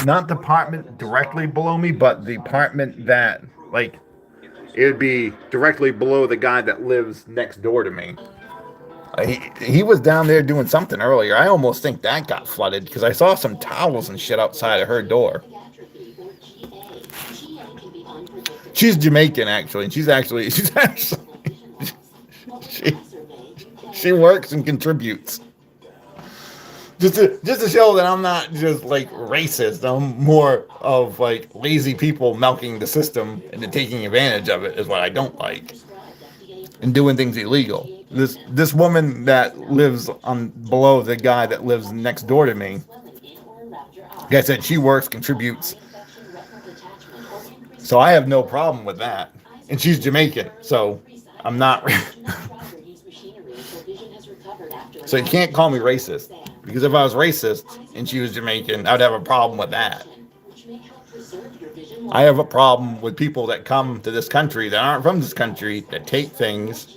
not the apartment directly below me, but the apartment that, like, it would be directly below the guy that lives next door to me. He was down there doing something earlier. I almost think that got flooded because I saw some towels and shit outside of her door. She's Jamaican, actually, and she's actually she works and contributes. Just to show that I'm not just like racist. I'm more of like lazy people milking the system and then taking advantage of it is what I don't like. And doing things illegal. This woman that lives on below the guy that lives next door to me, like I said, she works, contributes. So I have no problem with that. And she's Jamaican, so I'm not. So you can't call me racist. Because if I was racist and she was Jamaican, I'd have a problem with that. I have a problem with people that come to this country that aren't from this country, that take things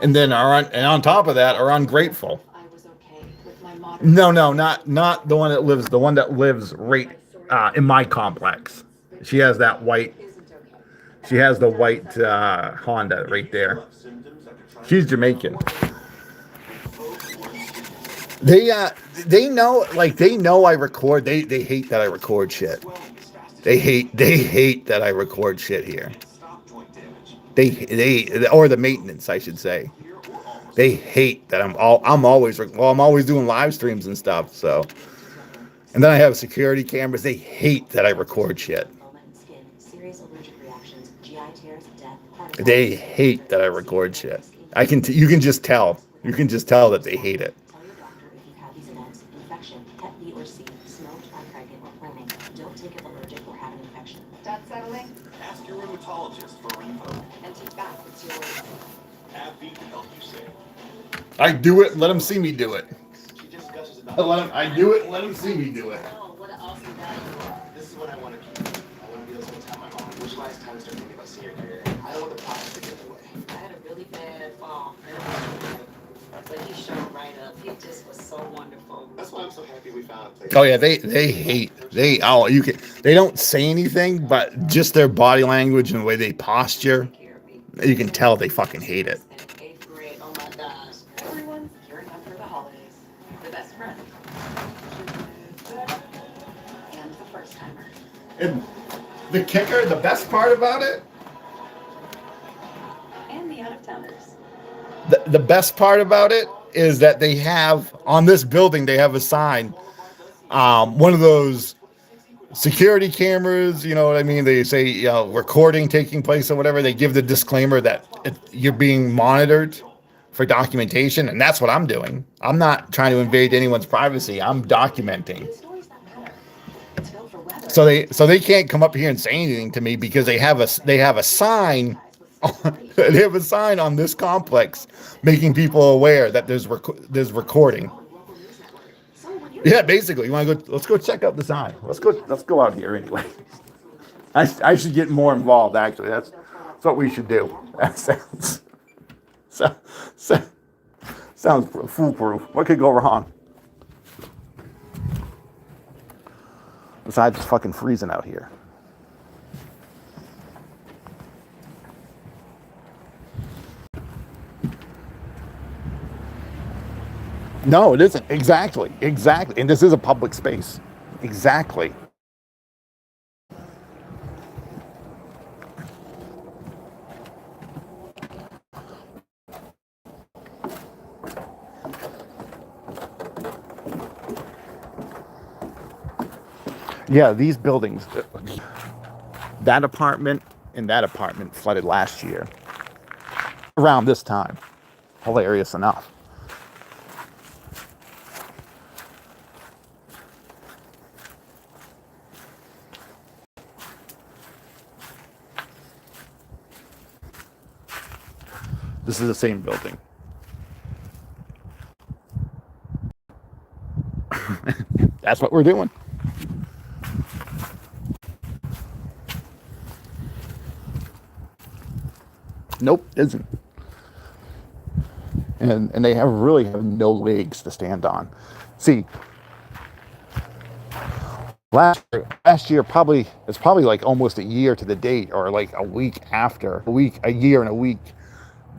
and then on top of that are ungrateful. No, not the one that lives right in my complex. She has that white. She has the white Honda right there. She's Jamaican. They know I record. They hate that I record shit. They hate that I record shit here. They or the maintenance, I should say. They hate that I'm always doing live streams and stuff. So, and then I have security cameras. They hate that I record shit. They hate that I record shit. You can just tell. You can just tell that they hate it. Done settling? Ask your rheumatologist for info. And take back what's yours. AbbVie can help you save. I do it. Let them see me do it. She discusses about I do it. Let them see me do it. Oh, what an awesome guy. This is what I want to keep. I want to be able to tell my mom which last time I start thinking about senior career. I don't want the problems to get in the way. I had a really bad fall, but he showed right up. He just was so wonderful. That's why I'm so happy we found a place. Oh yeah, they hate. They don't say anything, but just their body language and the way they posture, you can tell they fucking hate it. Eighth grade, oh my gosh. Everyone's gearing up for the holidays. The best friend. And the first timer. And the kicker, the best part about it, And the out-of-towners. the best part about it is that they have on this building they have a sign, one of those security cameras, you know what I mean? They say, you know, recording taking place or whatever. They give the disclaimer that you're being monitored for documentation, and that's what I'm doing. I'm not trying to invade anyone's privacy. I'm documenting. So they can't come up here and say anything to me because they have a sign. They have a sign on this complex making people aware that there's recording. Yeah, basically, you want to go? Let's go check out the sign. Let's go out here anyway. I should get more involved. Actually, that's what we should do. That sounds foolproof. What could go wrong? Besides, it's fucking freezing out here. No, it isn't. Exactly. And this is a public space. Exactly. Yeah, these buildings. That apartment and that apartment flooded last year. Around this time. Hilarious enough. This is the same building. That's what we're doing. Nope, isn't. And they really have no legs to stand on. See, last year it's probably like almost a year to the date, or like a year and a week.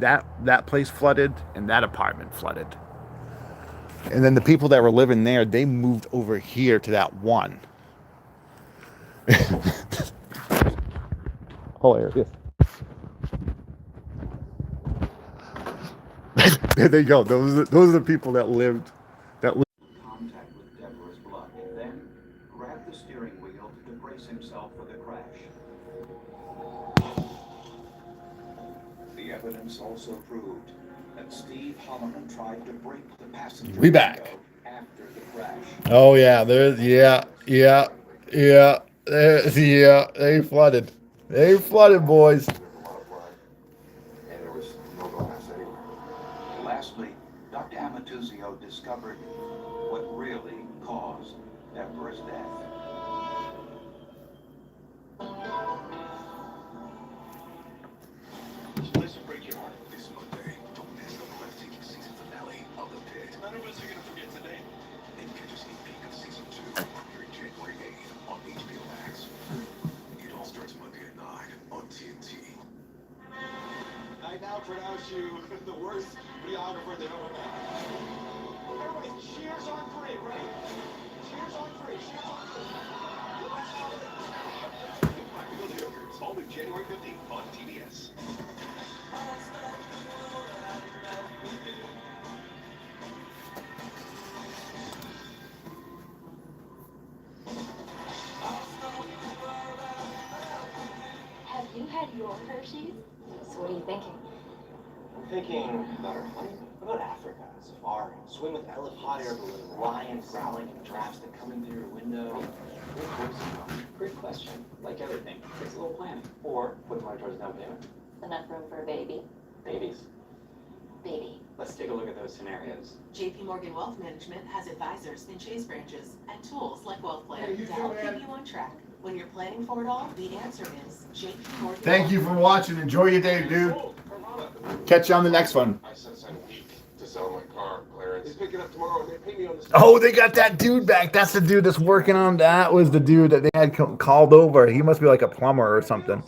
That place flooded and that apartment flooded. And then the people that were living there, they moved over here to that one. Hilarious. There they go. Those are the people that lived. Contact with Deborah's blood, then grabbed the steering wheel to brace himself for the crash. The evidence also proved that Steve Holloman tried to break the passenger We back. window after the crash. Oh yeah, they flooded. They flooded, boys. And there was no glass anywhere. And lastly, Dr. Amatuzio discovered what really caused Deborah's death. Let's break your heart this Monday. Don't miss the breathtaking season finale of The Pit. None of us are gonna forget today. And catch a sneak peek of season 2 premiering January 8th on HBO Max. It all starts Monday at 9 on TNT. I now pronounce you the worst videographer they've ever met. Everybody, cheers on 3, ready? Cheers on 3, cheers on 3. Practical Jokers, all in January 15th on TBS. Have you had your Hershey's? So what are you thinking? I'm thinking about our honeymoon. About Africa, safari, swim with elephants, hot air balloon, lions growling and drafts that come in through your window. Great question. Like everything, takes a little planning. Or put the money towards down payment. Enough room for a baby? Babies. Baby. Let's take a look at those scenarios. JP Morgan Wealth Management has advisors in Chase branches and tools like Wealth Plan Hey, you to help too, man. keep you on track. When you're planning for it all, the answer is JP Morgan. Thank you for watching. Enjoy your day, dude. Catch you on the next one. I set aside a week to sell my car, Clarence. He's picking up tomorrow and they pay me on the Oh, they got that dude back. That's the dude that's working on. That was the dude that they had called over. He must be like a plumber or something.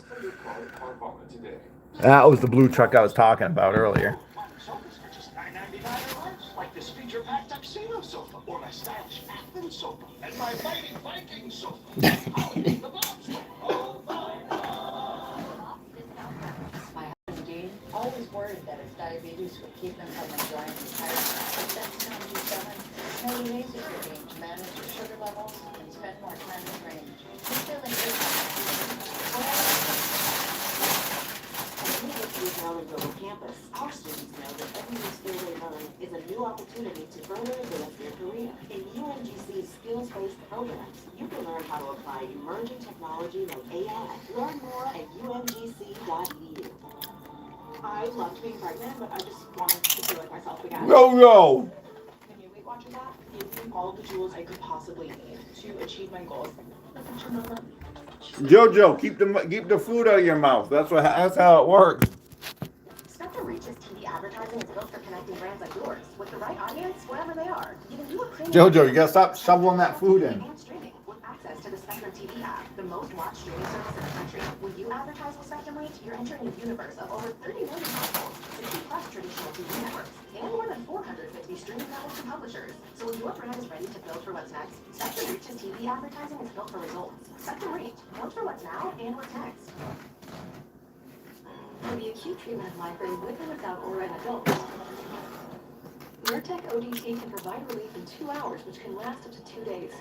That was the blue truck I was talking about earlier. Sofas for just $9.99 at lunch, like this feature-packed tuxedo sofa, or my stylish Athens sofa, and my mighty Viking sofa. The Bob sofa. Oh my God! My husband Dean always worried that his diabetes would keep him from enjoying retirement. But since 97, many ways if you're Dean to manage your sugar levels and spend more time in range. He's feeling good. At University's Maryland campus, our students know that every new skill they learn is a new opportunity to further advance their career. In UMGC's skills-based programs, you can learn how to apply emerging technology like AI. Learn more at umgc.edu. I loved being pregnant, but I just wanted to feel like myself again. Yo. The new Weight Watchers app gives me all the tools I could possibly need to achieve my goals. Jojo, keep the food out of your mouth. That's how it works. Spectrum Reach's TV advertising is built for connecting brands like yours with the right audience wherever they are. Giving you a premium Jojo, you gotta stop shoveling that food in. and streaming with access to the Spectrum TV app, the most watched streaming service in the country. When you advertise with Spectrum Reach, you're entering a universe of over 30 million households, 60 plus traditional TV networks, and more than 450 streaming networks and publishers. So when your brand is ready to build for what's next, Spectrum Reach's TV advertising is built for results. Spectrum Reach, built for what's now and what's next. For the acute treatment of migraine with or without aura in adults, Nurtec ODT can provide relief in 2 hours, which can last up to 2 days.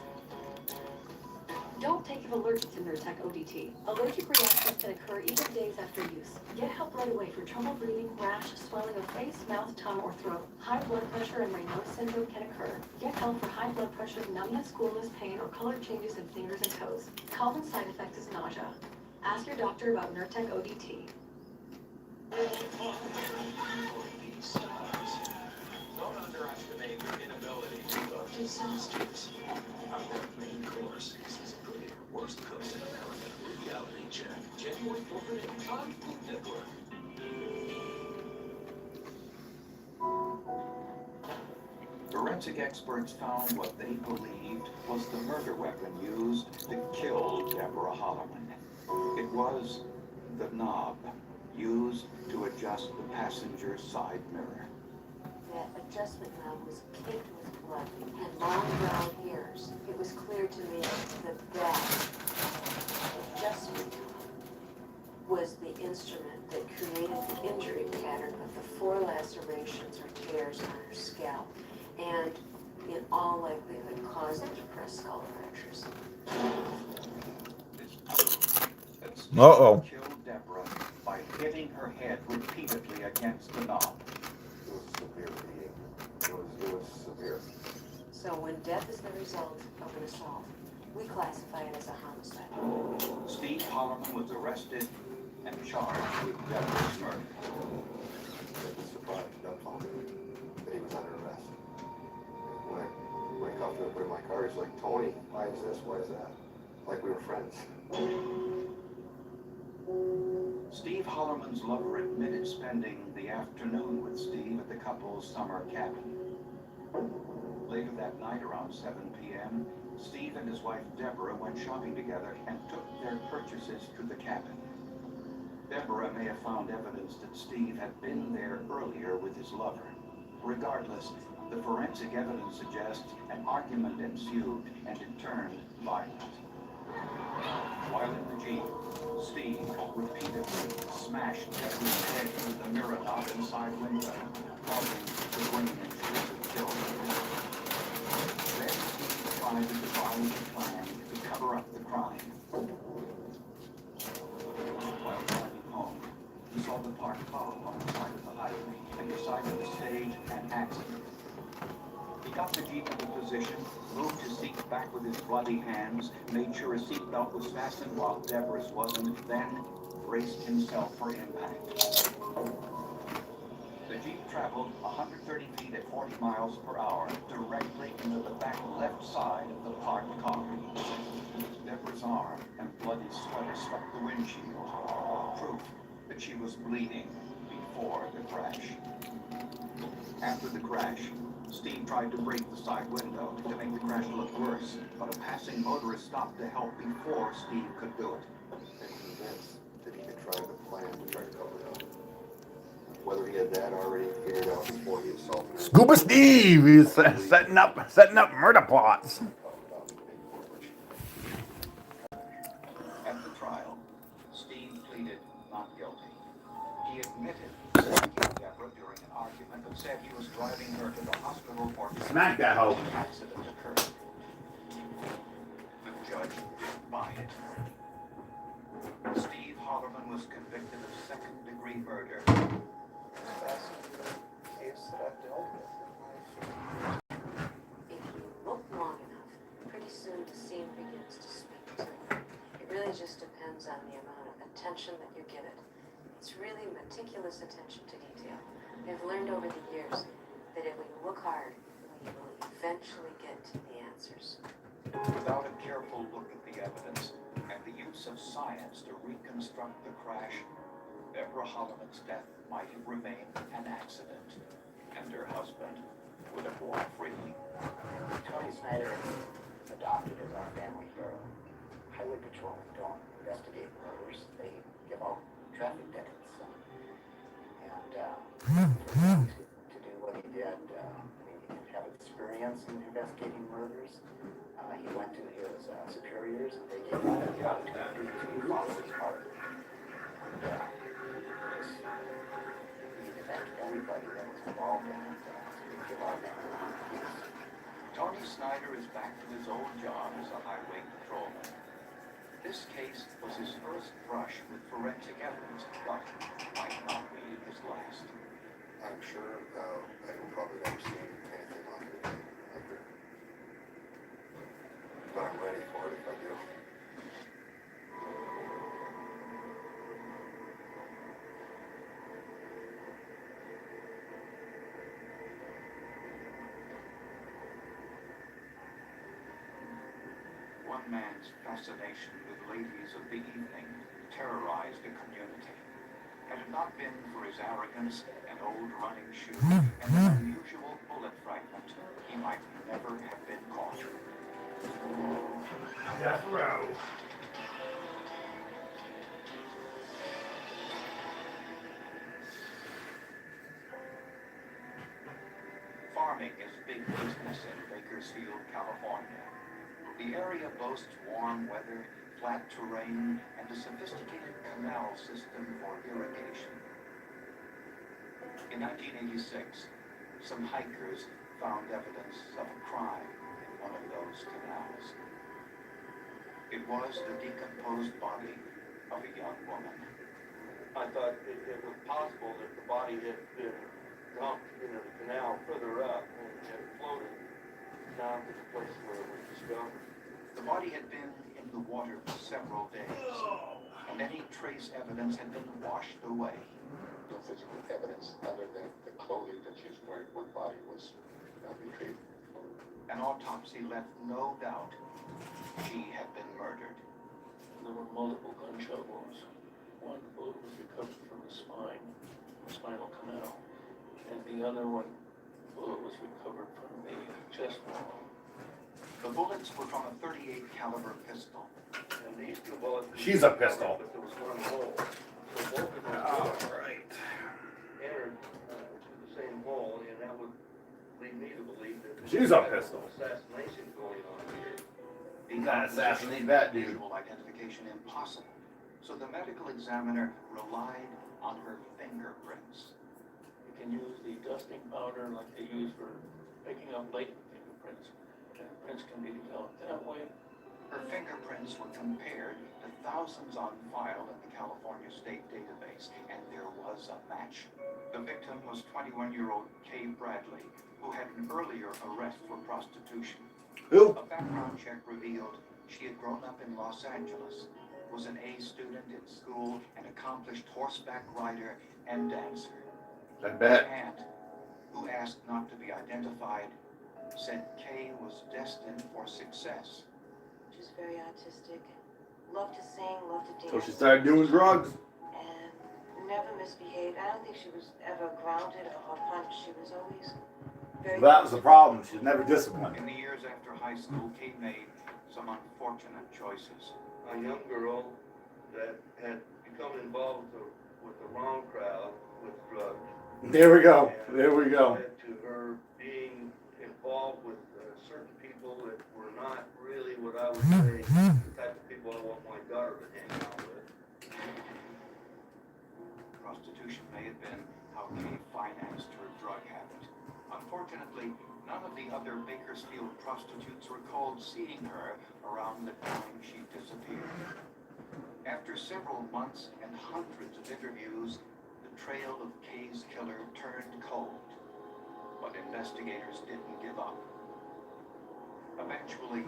Don't take of allergic to Nurtec ODT. Allergic reactions can occur even days after use. Get help right away for trouble breathing, rash, swelling of face, mouth, tongue, or throat. High blood pressure and Raynaud's syndrome can occur. Get help for high blood pressure, numbness, coolness, pain, or color changes in fingers and toes. Common side effect is nausea. Ask your doctor about Nurtec ODT. Don't underestimate your inability to cook disasters. Our main course is pretty worst cooks in America. Reality check. Genuine corporate on Food Network. Forensic experts found what they believed was the murder weapon used to kill Deborah Hollerman. It was the knob used to adjust the passenger side mirror. That adjustment knob was caked with blood and long brown hairs. It was clear to me that adjustment knob was the instrument that created the injury pattern of the 4 lacerations or tears on her scalp, and in all likelihood caused the depressed skull fractures. Uh-oh. Killed Deborah by hitting her head repeatedly against the knob. It was severe beating. It was severe. So when death is the result of an assault, we classify it as a homicide. Steve Hollerman was arrested and charged with Deborah's murder. I was surprised, dumbfounded that he was under arrest. When I cuffed him and put him in my car, he's like, Tony, why is this? Why is that? Like we were friends. Steve Hollerman's lover admitted spending the afternoon with Steve at the couple's summer cabin. Later that night, around 7 p.m., Steve and his wife Deborah went shopping together and took their purchases to the cabin. Deborah may have found evidence that Steve had been there earlier with his lover. Regardless, the forensic evidence suggests an argument ensued and it turned violent. While in the Jeep, Steve repeatedly smashed Deborah's head with the mirror knob inside window, causing the brain injuries that killed her. Then Steve tried to devise a plan to cover up the crime. While driving home, he saw the parked car on the side of the highway and decided to stage an accident. He got the Jeep into position, moved his seat back with his bloody hands, made sure his seatbelt was fastened while Deborah's wasn't, then braced himself for impact. The Jeep traveled 130 feet at 40 miles per hour directly into the back left side of the parked car. Deborah's arm and bloody sweater struck the windshield, proof that she was bleeding before the crash. After the crash, Steve tried to break the side window to make the crash look worse, but a passing motorist stopped to help before Steve could do it. I'm convinced that he had tried the plan to try to cover it up. Whether he had that already figured out before he assaulted her. Scuba Steve is setting up murder plots. At the trial, Steve pleaded not guilty. He admitted to striking Deborah during an argument and said he was driving her to the hospital for Smack that hoe. an accident occurred. The judge didn't buy it. Steve Hollerman was convicted of second-degree murder. That's the case that I've dealt with in life. If you look long enough, pretty soon the scene begins to speak to you. It really just depends on the amount of attention that you give it. It's really meticulous attention to detail. I've learned over the years that if we look hard, we will eventually get to the answers. Without a careful look at the evidence and the use of science to reconstruct the crash, Deborah Hollerman's death might have remained an accident, and her husband would have walked freely. Tony Snyder is adopted as our family hero. Highway patrolmen don't investigate murders, they give out traffic tickets. And to do what he did, he didn't have experience in investigating murders. He went to his superiors and they gave him the opportunity to follow his heart. He thanked everybody that was involved in it to give our family peace. Tony Snyder is back to his old job as a highway patrolman. This case was his first brush with forensic evidence, but might not be his last. I'm sure I will probably never see anything like it again. But I'm ready for it if I do. One man's fascination with ladies of the evening terrorized the community. Had it not been for his arrogance, an old running shoe, and an unusual bullet fragment, he might never have been caught. Death row. Farming is big business in Bakersfield, California. The area boasts warm weather, flat terrain, and a sophisticated canal system for irrigation. In 1986, some hikers found evidence of a crime in one of those canals. It was the decomposed body of a young woman. I thought it was possible that the body had been dumped into the canal further up and had floated down to the place where it was discovered. The body had been in the water for several days, and any trace evidence had been washed away. No physical evidence other than the clothing that she was wearing when the body was retrieved. An autopsy left no doubt she had been murdered. There were multiple gunshot wounds. One bullet was recovered from the spinal canal, and the other bullet was recovered from the chest wall. The bullets were from a .38 caliber pistol. And these two bullets... She's a pistol. But there was one hole. So both of them entered the same hole, and that would lead me to believe that She's a pistol. Assassination going on here. You gotta assassinate that dude. Visual identification impossible, so the medical examiner relied on her fingerprints. You can use the dusting powder like they use for picking up latent fingerprints. Prints can be developed that way. Her fingerprints were compared to thousands on file in the California State Database, and there was a match. The victim was 21-year-old Kay Bradley, who had an earlier arrest for prostitution. Who? A background check revealed she had grown up in Los Angeles, was an A student in school, an accomplished horseback rider and dancer. I bet. Her aunt, who asked not to be identified, said Kay was destined for success. She's very artistic. Loved to sing, loved to dance. So she started doing drugs. And never misbehaved. I don't think she was ever grounded or punched. She was always very... That was the problem. She was never disciplined. In the years after high school, Kay made some unfortunate choices. A young girl that had become involved with the wrong crowd with drugs. There we go. There we go. Led to her being involved with certain people that were not really what I would say the type of people I want my daughter to hang out with. Prostitution may have been how Kay financed her drug habit. Unfortunately, none of the other Bakersfield prostitutes recalled seeing her around the time she disappeared. After several months and hundreds of interviews, the trail of Kay's killer turned cold. But investigators didn't give up. Eventually,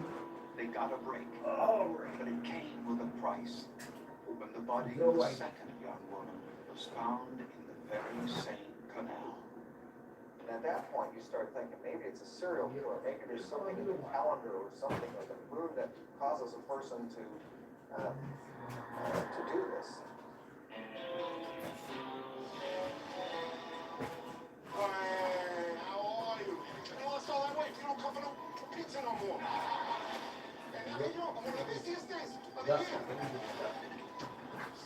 they got a break. But it came with a price. When the body of the second young woman was found in the very same canal. And at that point, you start thinking, maybe it's a serial killer. Maybe there's something in the calendar or something like a mood that causes a person to do this. Hey, how are you? You lost all that weight. You don't come for no pizza no more. And I mean, yo, como le busiest days of the year.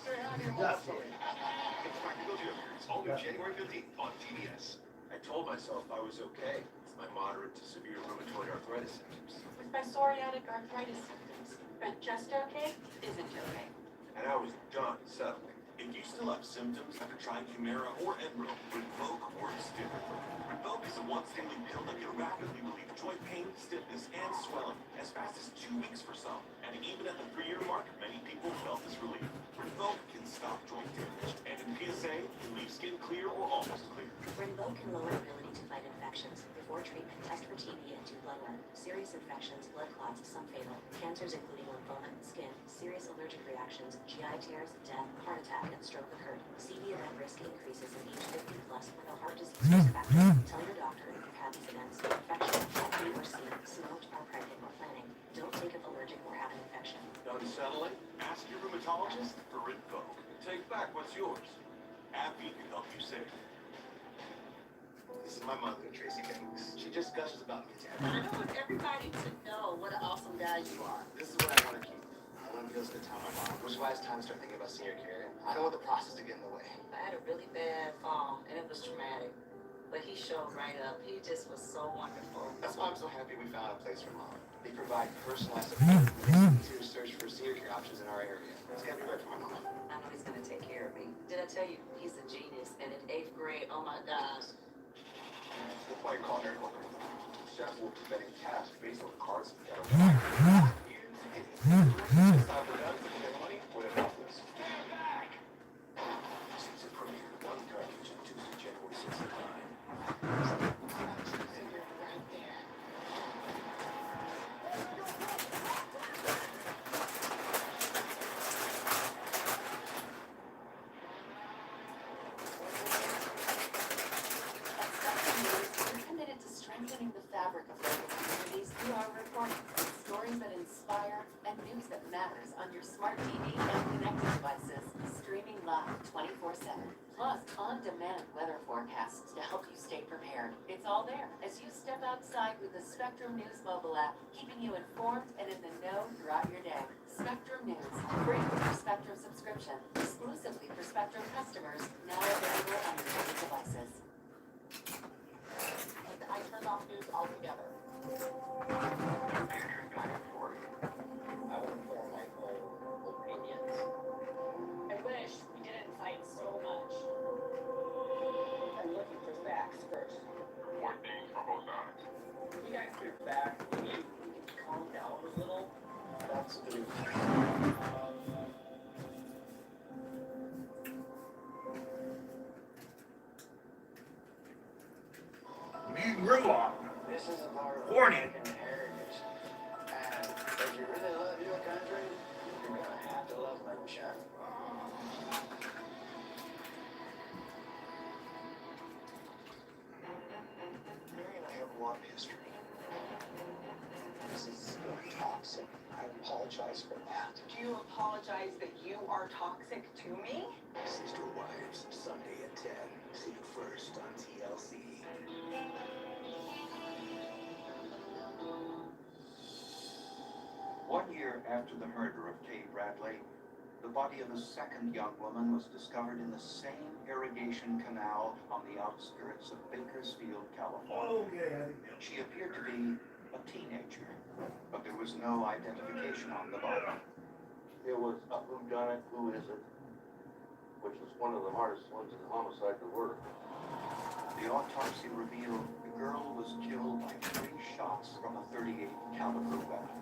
Say hi to your mother for me. It's Practical Jokers, all new January 15th on TBS. I told myself I was okay with my moderate to severe rheumatoid arthritis symptoms. With my psoriatic arthritis symptoms, but just okay isn't okay. And I was done settling. If you still have symptoms after trying Humira or Enro, Revoke works differently. Revoke is a once-daily pill that can rapidly relieve joint pain, stiffness, and swelling as fast as 2 weeks for some. And even at the 3-year mark, many people Evoke can lower ability to fight infections. Before treatment, test for TB and do blood work. Serious infections, blood clots, some fatal. Cancers including lymphoma, skin, serious allergic reactions, GI tears, death, heart attack, and stroke occurred. CV event risk increases in age 50 plus with a heart disease risk factor. Tell your doctor if you've had these events: infection, Hep B or C, smoked, are pregnant, or planning. Don't take if allergic or have an infection. Unsettling? Ask your rheumatologist for Evoke. Take back what's yours. Happy can help you save. This is my mother, Tracy Banks. She just gushes about me, Dad. I want everybody to know what an awesome guy you are. This is what I want to keep. I want to be able to tell my mom, which is why it's time to start thinking about senior care. I don't want the process to get in the way. I had a really bad fall, and it was traumatic. But he showed right up. He just was so wonderful. That's why I'm so happy we found a place for Mom. They provide personalized support. It's easy to search for senior care options in our area. It's gotta be right for my mom. I know he's gonna take care of me. Did I tell you he's a genius? And in 8th grade, oh my gosh. The play culinary worker. Chef will be betting cash based on the cards that are money. With an office. Season premiere, one cartridge on Tuesday, January 69. We're committed to strengthening the fabric of local communities through our reporting. Stories that inspire and news that matters on your smart TV and connected devices. Streaming live 24/7. Plus, on-demand weather forecasts to help you stay prepared. It's all there as you step outside with the Spectrum News mobile app, keeping you informed and in the know throughout your day. Spectrum News, free with your Spectrum subscription, exclusively for Spectrum customers, now available on your mobile devices. I turned off news altogether. I would form my own opinions. I wish we didn't fight so much. I'm looking for facts first. More things for both sides. You guys clear facts. You can calm down a little. That's the Me grew up This is a part of Horny. American heritage. And if you really love your country, you're gonna have to love moonshine. You're gonna have a lot of history. This is toxic. I apologize for that. Do you apologize that you are toxic to me? Sister Wives, Sunday at 10. See you first on TLC. One year after the murder of Kay Bradley, the body of a second young woman was discovered in the same irrigation canal on the outskirts of Bakersfield, California. She appeared to be a teenager, but there was no identification on the body. It was a whodunit, who is it? Which was one of the hardest ones in homicide to work. The autopsy revealed the girl was killed by 3 shots from a .38 caliber weapon.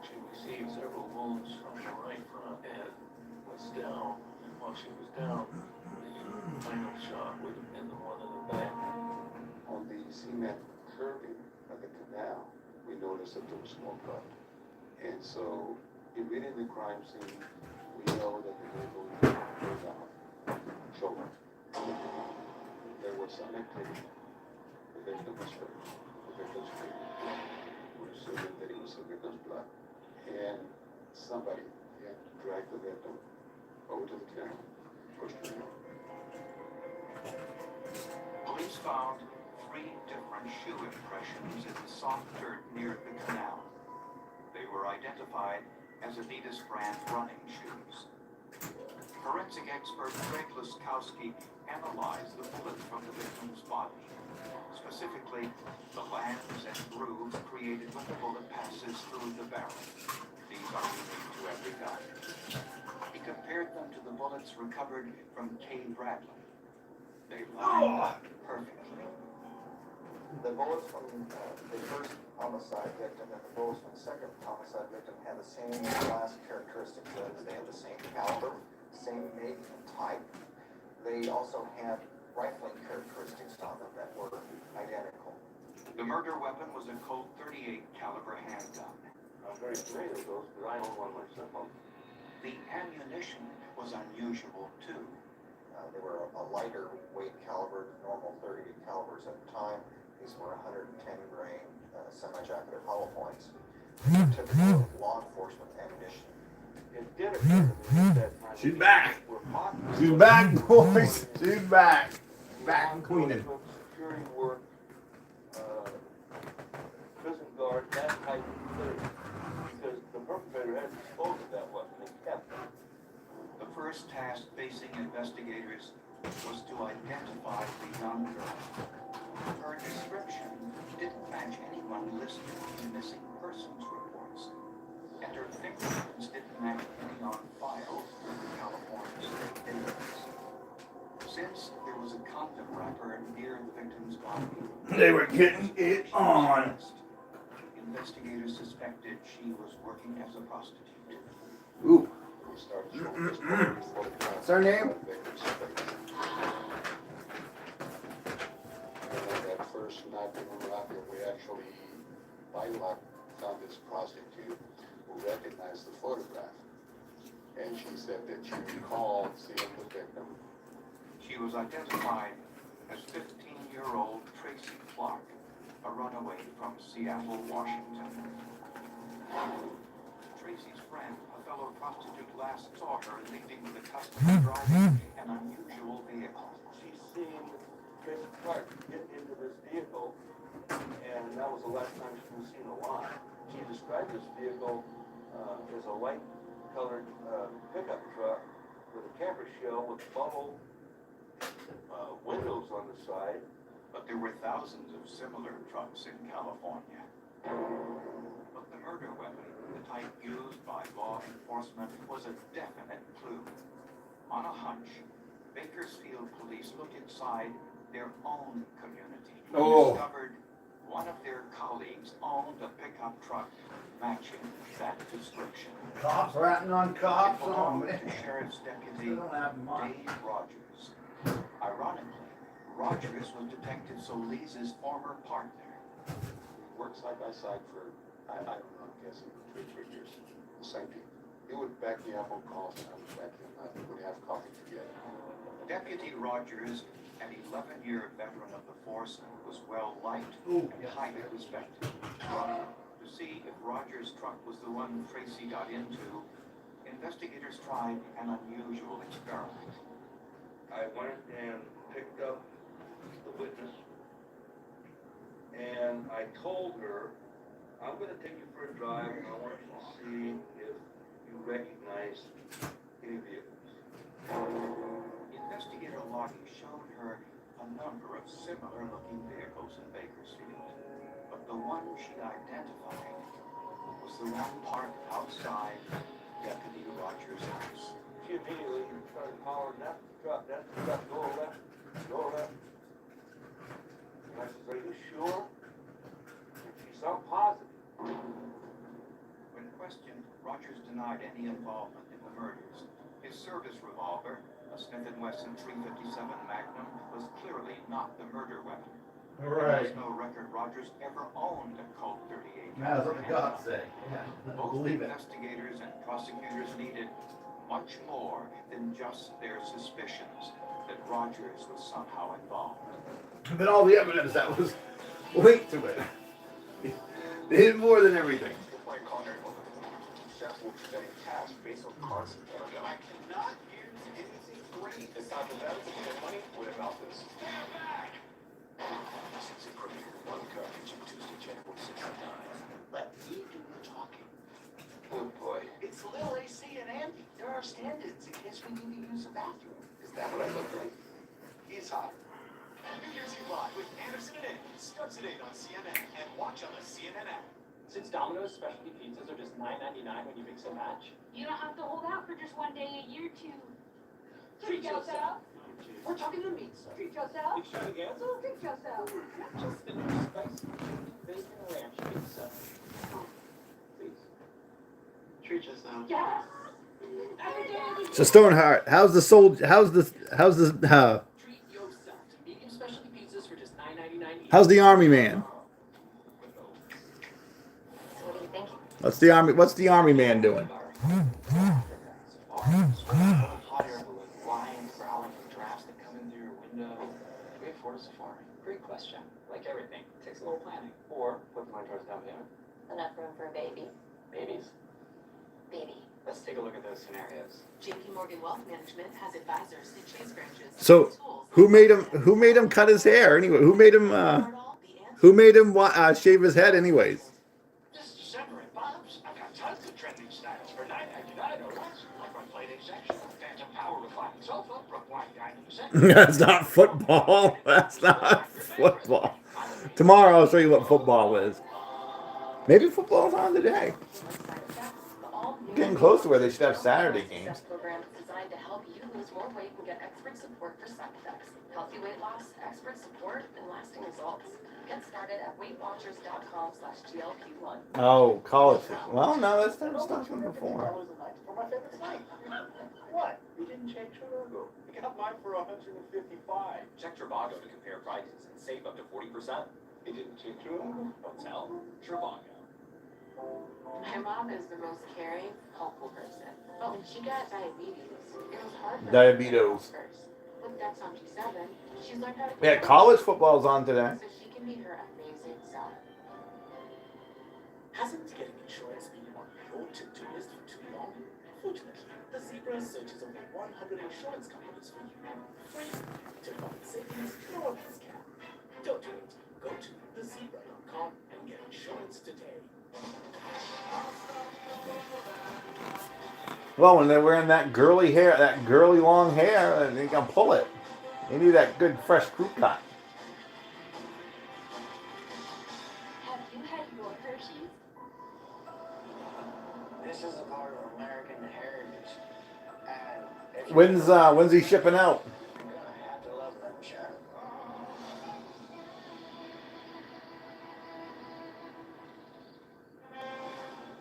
She received several wounds from the right front and was down. And while she was down, the final shot would have been the one in the back. On the cement curbing of the canal, we noticed that there was more blood. And so, immediately the crime scene, we know that the vehicle was shoulder. There was some activity. The victim was hurt. The victim's screaming. We're assuming that it was the victim's blood. And somebody dragged the victim over to the canal, pushed her in. Police found 3 different shoe impressions in the soft dirt near the canal. They were identified as Adidas brand running shoes. Forensic expert Greg Laskowski analyzed the bullet from the victim's body, specifically the lands and grooves created when the bullet passes through the barrel. These are unique to every gun. He compared them to the bullets recovered from Kay Bradley. They lined perfectly. The bullets from the first homicide victim and the bullets from the second homicide victim had the same glass characteristics. They had the same caliber, same make and type. They also had rifling characteristics on them that were identical. The murder weapon was a Colt .38 caliber handgun. I'm very familiar with those, but I own one myself. The ammunition was unusual too. They were a lighter weight caliber than normal .38 calibers at the time. These were 110 grain semi-jacketed hollow points. Typical law enforcement ammunition. It did occur to me that She's back. She's back, boys. She's back. Back and cleaning. Security work, prison guard, that type of thing. Because the perpetrator had disposed of that weapon and kept it. The first task facing investigators was to identify the young girl. Her description didn't match anyone listed in missing persons reports, and her fingerprints didn't match any on file with the California State Database. Since there was a condom wrapper near the victim's body, They were getting it on. investigators suspected she was working as a prostitute. Ooh. Mm-mm-mm. What's her name? And at first, not in Morocco, we actually, by luck, found this prostitute who recognized the photograph. And she said that she recalled seeing the victim. She was identified as 15-year-old Tracy Clark, a runaway from Seattle, Washington. Tracy's friend, a fellow prostitute, last saw her leaving with a customer driving an unusual vehicle. She's seen Tracy Clark get into this vehicle, and that was the last time she was seen alive. She described this vehicle as a light-colored pickup truck with a camper shell with bubble windows on the side. But there were thousands of similar trucks in California. But the murder weapon, the type used by law enforcement, was a definite clue. On a hunch, Bakersfield police looked inside their own community and discovered one of their colleagues owned a pickup truck matching that description. Cops ratting on cops. It Oh, belonged man. to Sheriff's Deputy They don't have money. Dave Rogers. Ironically, Rogers was Detective Solis's former partner. Worked side by side for, I don't know, I'm guessing 3 years. The same people. He would back me up on calls and I would back him up. We would have coffee together. Deputy Rogers, an 11-year veteran of the force, was well liked Ooh, and highly respected. To see if Rogers' truck was the one Tracy got into, investigators tried an unusual experiment. I went and picked up the witness, and I told her, I'm going to take you for a drive, and I want you to see if you recognize any vehicles. Investigator Lottie showed her a number of similar-looking vehicles in Bakersfield, but the one she identified was the one parked outside Deputy Rogers' house. She immediately started hollering, that's the truck, go left. And I said, are you sure? And she sounded positive. When questioned, Rogers denied any involvement in the murders. His service revolver, a Smith & Wesson .357 Magnum, was clearly not the murder weapon. Right. There was no record Rogers ever owned a Colt .38. That's what the cops say. Yeah, Both believe it. investigators and prosecutors needed much more than just their suspicions that Rogers was somehow involved. And then all the evidence that was linked to it. They did more than everything. Based on concept. I cannot use anything great. It's not the best. Money. What about this? Stand back! Since it premiered one cartridge on Tuesday, January 69. Let me do the talking. Oh boy. It's Lil AC and Andy. There are stand-ins in case we need to use a bathroom. Is that what I look like? He's hot. New Year's Eve Live with Anderson and Andy starts at 8 on CNN and watch on the CNN app. Since Domino's specialty pizzas are just $9.99 when you mix and match. You don't have to hold out for just one day a year to Treat yourself. We're talking to meat stuff. treat yourself. Extravaganza? Treat yourself. Just the new spicy bacon ranch pizza. Please. Treat yourself. Yes. Every day. So Stoneheart, how's the Treat yourself. How's the army man? So what do you think? What's the army man doing? Hot air balloon, lions growling from drafts that come in through your window. Do we afford a safari? Great question. Like everything, takes a little planning. Or put the money towards down payment. Enough room for a baby. Babies. Baby. Let's take a look at those scenarios. JP Morgan Wealth Management has advisors and chase branches. So who made him cut his hair anyway? Who made him shave his head anyways? This December at Bob's, I've got tons of trending styles for $9.99 or less. Like my plating section, Phantom Power reclining sofa, Brookline dining set. That's not football. That's not football. Tomorrow I'll show you what football is. Maybe football's on today. Getting close to where they should have Saturday games. Program is designed to help you lose more weight and get expert support for side effects. Healthy weight loss, expert support, and lasting results. Get started at WeightWatchers.com/GLP1. Oh, college. Well, no, that's never stuff from before. For my favorite snack. What? You didn't check Trivago. You got mine for $155. Check Trivago to compare prices and save up to 40%. You didn't check Trivago? Hotel Trivago. My mom is the most caring, helpful person. But when she got diabetes, it was hard for her Diabetes. first. With Dex on G7, she's learned how to Yeah, college football's on today. so she can be her amazing self. Hasn't getting insurance been on your to-do list for too long? Fortunately, the Zebra searches over 100 insurance companies for you. Free to find savings no one else can. Don't wait. Go to thezebra.com and get insurance today. Well, when they're wearing that girly hair, that girly long hair, they can pull it. They need that good fresh crew cut. Have you had your Hershey's? This is a part of American heritage. And if you When's he shipping out? you're gonna have to love them, Chad.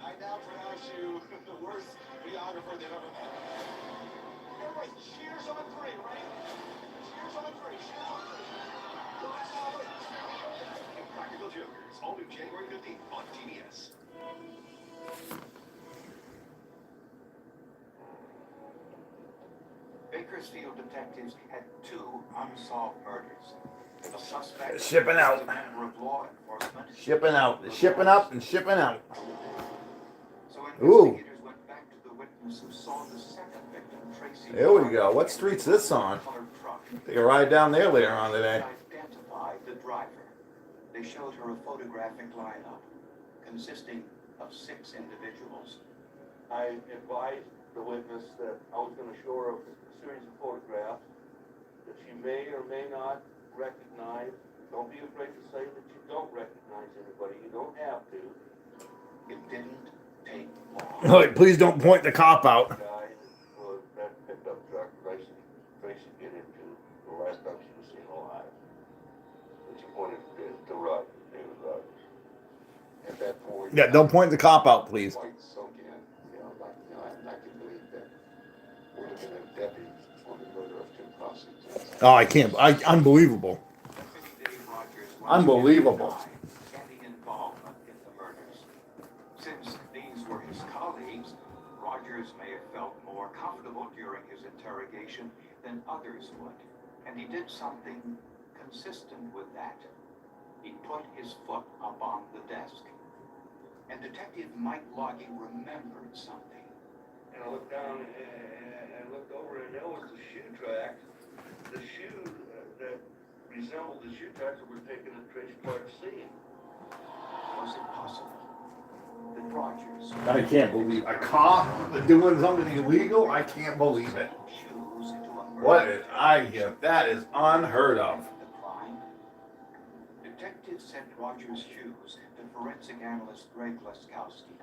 I now pronounce you the worst videographer they've ever met. Everybody, cheers on three, right? Cheers on three, cheers on three. Last one. Practical Jokers, all new January 15th on TBS. Bakersfield detectives had two unsolved murders. The suspect Shipping out. was a member of law enforcement. Shipping out. Shipping up and shipping out. So Ooh. investigators went back to the witness who saw the second victim, Tracy. There we go. What street's this on? Colored truck. Take a ride down there later on today. Identified the driver. They showed her a photographic lineup consisting of 6 individuals. I advised the witness that I was gonna show her a series of photographs that she may or may not recognize. Don't be afraid to say that you don't recognize anybody. You don't have to. It didn't take long. Like, please don't point the cop out. Guy that pickup truck Tracy get into the last time she was seen alive. And she pointed to right. It was right. At that point. Yeah, don't point the cop out, please. Quite sunk in. I can believe that. We're looking at deputies on the murder of 2 prostitutes. Oh, I can't. Unbelievable. Unbelievable. Any involvement in the murders. Since these were his colleagues, Rogers may have felt more comfortable during his interrogation than others would. And he did something consistent with that. He put his foot up on the desk. And Detective Mike Logie remembered something. And I looked down and looked over, and there was the shoe track. The shoe that resembled the shoe tracks that were taken at Tracy Clark's scene. Was it possible that Rogers I can't believe a cop doing something illegal. I can't believe it. shoes into a murder? What is that is unheard of. The crime? Detectives sent Rogers' shoes to forensic analyst Greg Laskowski.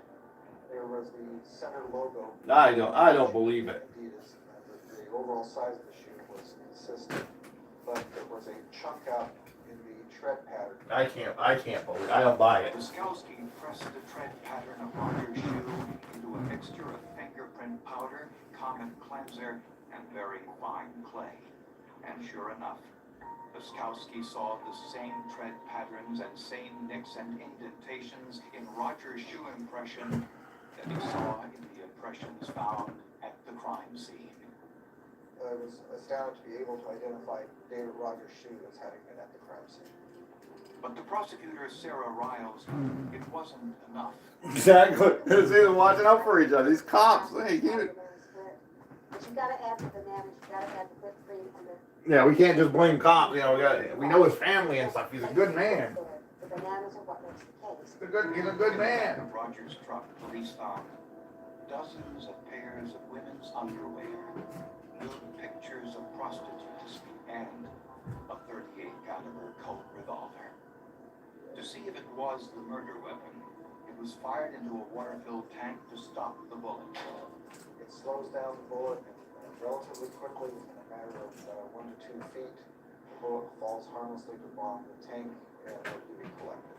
There was the center logo. I don't believe it. Adidas. The overall size of the shoe was consistent, but there was a chunk out in the tread pattern. I can't believe. I don't buy it. Laskowski pressed the tread pattern of Rogers' shoe into a mixture of fingerprint powder, common cleanser, and very fine clay. And sure enough, Oskowski saw the same tread patterns and same nicks and indentations in Roger's shoe impression that he saw in the impressions found at the crime scene. I was astounded to be able to identify David Rogers' shoe as having been at the crime scene. But to prosecutor Sarah Riles, it wasn't enough. Exactly. They're watching out for each other. These cops. Hey, cute. But you gotta add the bananas, you gotta add the whipped cream and the. Yeah, we can't just blame cops. You know, we know his family and stuff. He's a good man. The bananas are what makes the case. He's a good man. In Rogers' truck, police found dozens of pairs of women's underwear, nude pictures of prostitutes, and a .38 caliber Colt revolver. To see if it was the murder weapon, it was fired into a water-filled tank to stop the bullet. It slows down the bullet relatively quickly, in a matter of 1 to 2 feet. The bullet falls harmlessly to the bottom of the tank and will be collected.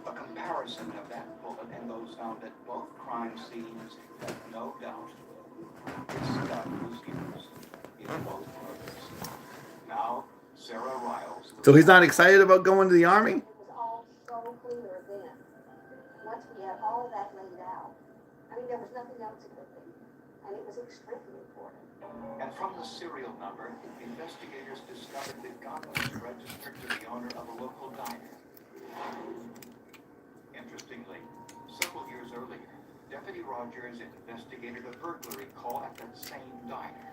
A comparison of that bullet and those found at both crime scenes left no doubt. Its gun was used in both murders. Now, Sarah Riles. So he's not excited about going to the army? It was all so clear then. Once we had all of that laid out, I mean, there was nothing else it could be. And it was extremely important. And from the serial number, investigators discovered the gun was registered to the owner of a local diner. Interestingly, several years earlier, Deputy Rogers investigated a burglary call at that same diner.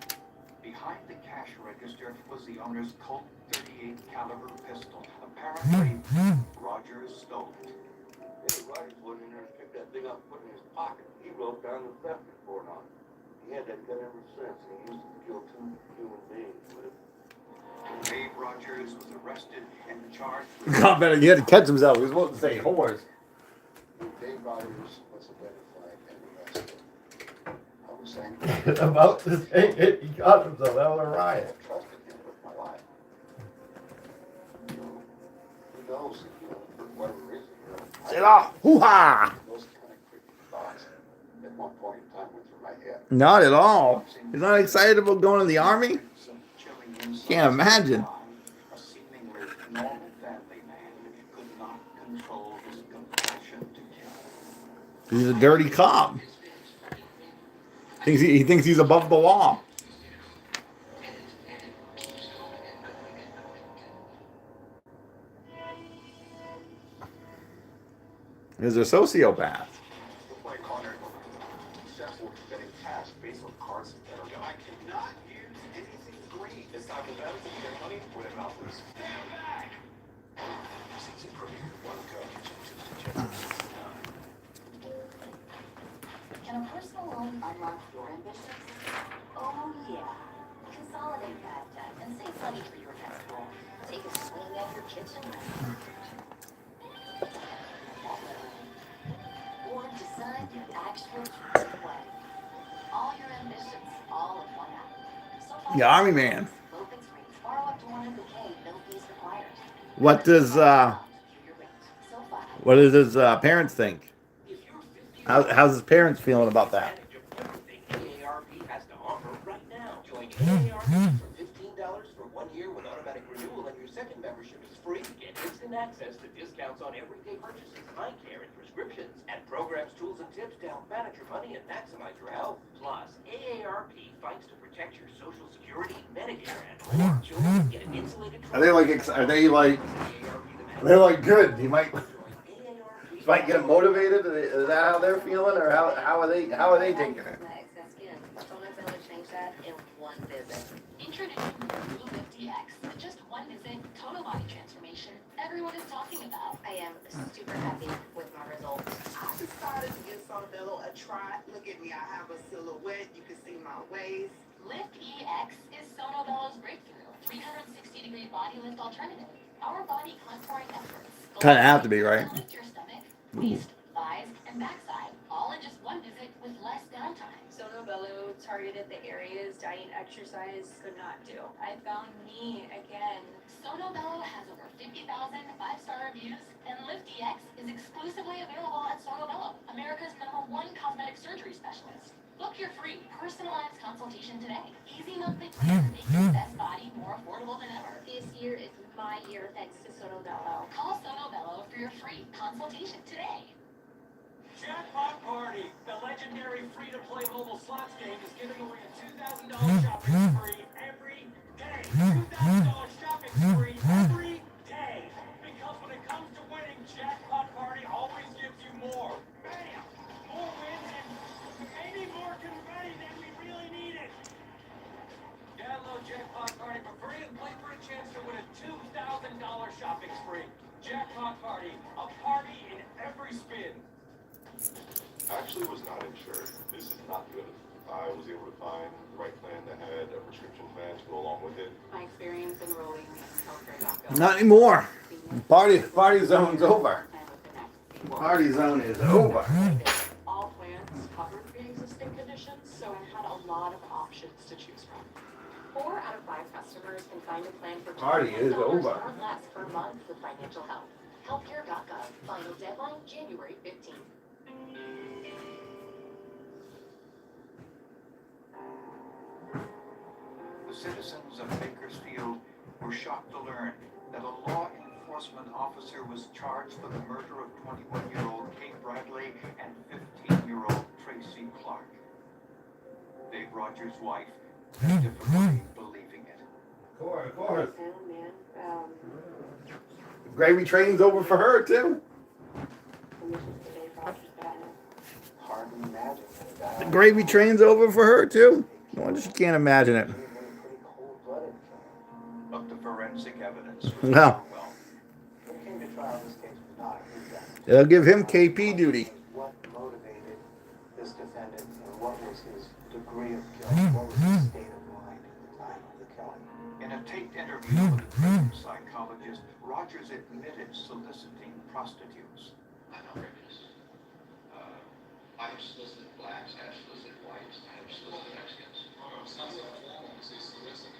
Behind the cash register was the owner's Colt .38 caliber pistol. Apparently, Rogers stole it. Hey, Rogers went in there and picked that thing up and put it in his pocket. He wrote down the theft report on it. He had that gun ever since, and he used it to kill 2 human beings with it. Dave Rogers was arrested and charged God, better he had to catch himself. He was supposed to say horse. Dave Rogers was identified and arrested. I was angry. About to say it, he got himself. That was a riot. I trusted him with my life. Who knows, for whatever reason, Say it off. Hoo-ha! those kind of creepy thoughts at one point in time went through my head. Not at all. He's not excited about going to the army? Can't imagine. a seemingly normal family man could not control his compulsion to kill. He's a dirty cop. He thinks he's above the law. He's a sociopath. I cannot use anything green. It's time for them to get money where their mouth is. Stand back! Season premiere, one coverage on Tuesday, January 15th. Can a personal loan unlock your ambitions? Oh yeah. Consolidate that debt and save money for your next goal. Take a swing at your kitchen renovation. Or design your actual dream way. All your ambitions, all in one app. The army man. Low fixed rates, borrow up to 100K, no fees required. What does his parents think? How's his parents feeling about that? AARP has to offer right now. Join AARP for $15 for 1 year with automatic renewal, and your second membership is free. Get instant access to discounts on everyday purchases, eye care, and prescriptions, and programs, tools, and tips to help manage your money and maximize your health. Plus, AARP fights to protect your Social Security, Medicare, and more. Children get an insulated. Are they like good? He might get motivated. Is that how they're feeling, or how are they taking it? Change that in one visit. Introducing the new Lift DX. Just one visit, total body transformation everyone is talking about. I am super happy with my results. I decided to give Sonobello a try. Look at me, I have a silhouette. You can see my waist. Lift EX is Sonobello's breakthrough 360-degree body lift alternative. Our body contouring experts Kind of have to be, right? lift your stomach, waist, thighs, and backside, all in just one visit with less downtime. Sonobello targeted the areas diet and exercise could not do. I found me again. Sonobello has over 50,000 five-star reviews, and Lift EX is exclusively available at Sonobello, America's #1 cosmetic surgery specialist. Book your free personalized consultation today. Easy monthly plans make your best body more affordable than ever. This year is my year thanks to Sono Bello. Call Sono Bello for your free consultation today. Jackpot Party! The legendary free-to-play mobile slots game is giving away a $2,000 shopping spree every day. $2,000 shopping spree every day. Because when it comes to winning, Jackpot Party always gives you more. Bam! More wins and maybe more confetti than we really needed. Download Jackpot Party for free and play for a chance to win a $2,000 shopping spree. Jackpot Party, a party in every spin. I actually was not insured. This is not good. I was able to find the right plan that had a prescription plan to go along with it. My experience enrolling in healthcare.gov. Not anymore. Party zone's over. Party zone is over. All plans covered pre-existing conditions, so I had a lot of options to choose from. 4 out of 5 customers can find a plan for Party is $21 over. or less per month with financial help. Healthcare.gov. Final deadline January 15th. The citizens of Bakersfield were shocked to learn that a law enforcement officer was charged for the murder of 21-year-old Kate Bradley and 15-year-old Tracy Clark. Dave Rogers' wife had difficulty believing it. Of course. Gravy train's over for her too. Hard to imagine that a The guy gravy train's over for her too. No wonder she can't imagine it. But the forensic evidence was Well, overwhelming. when it came to trial, this case was not a good death. they'll give him KP duty. What motivated this defendant and what was his degree of guilt? What was his state of mind at the time of the killing? In a taped interview with a trained psychologist, Rogers admitted soliciting prostitutes. I'm outrageous. I have solicited blacks, I have solicited whites, I have solicited Mexicans. Oh, it's not so formal to say solicit.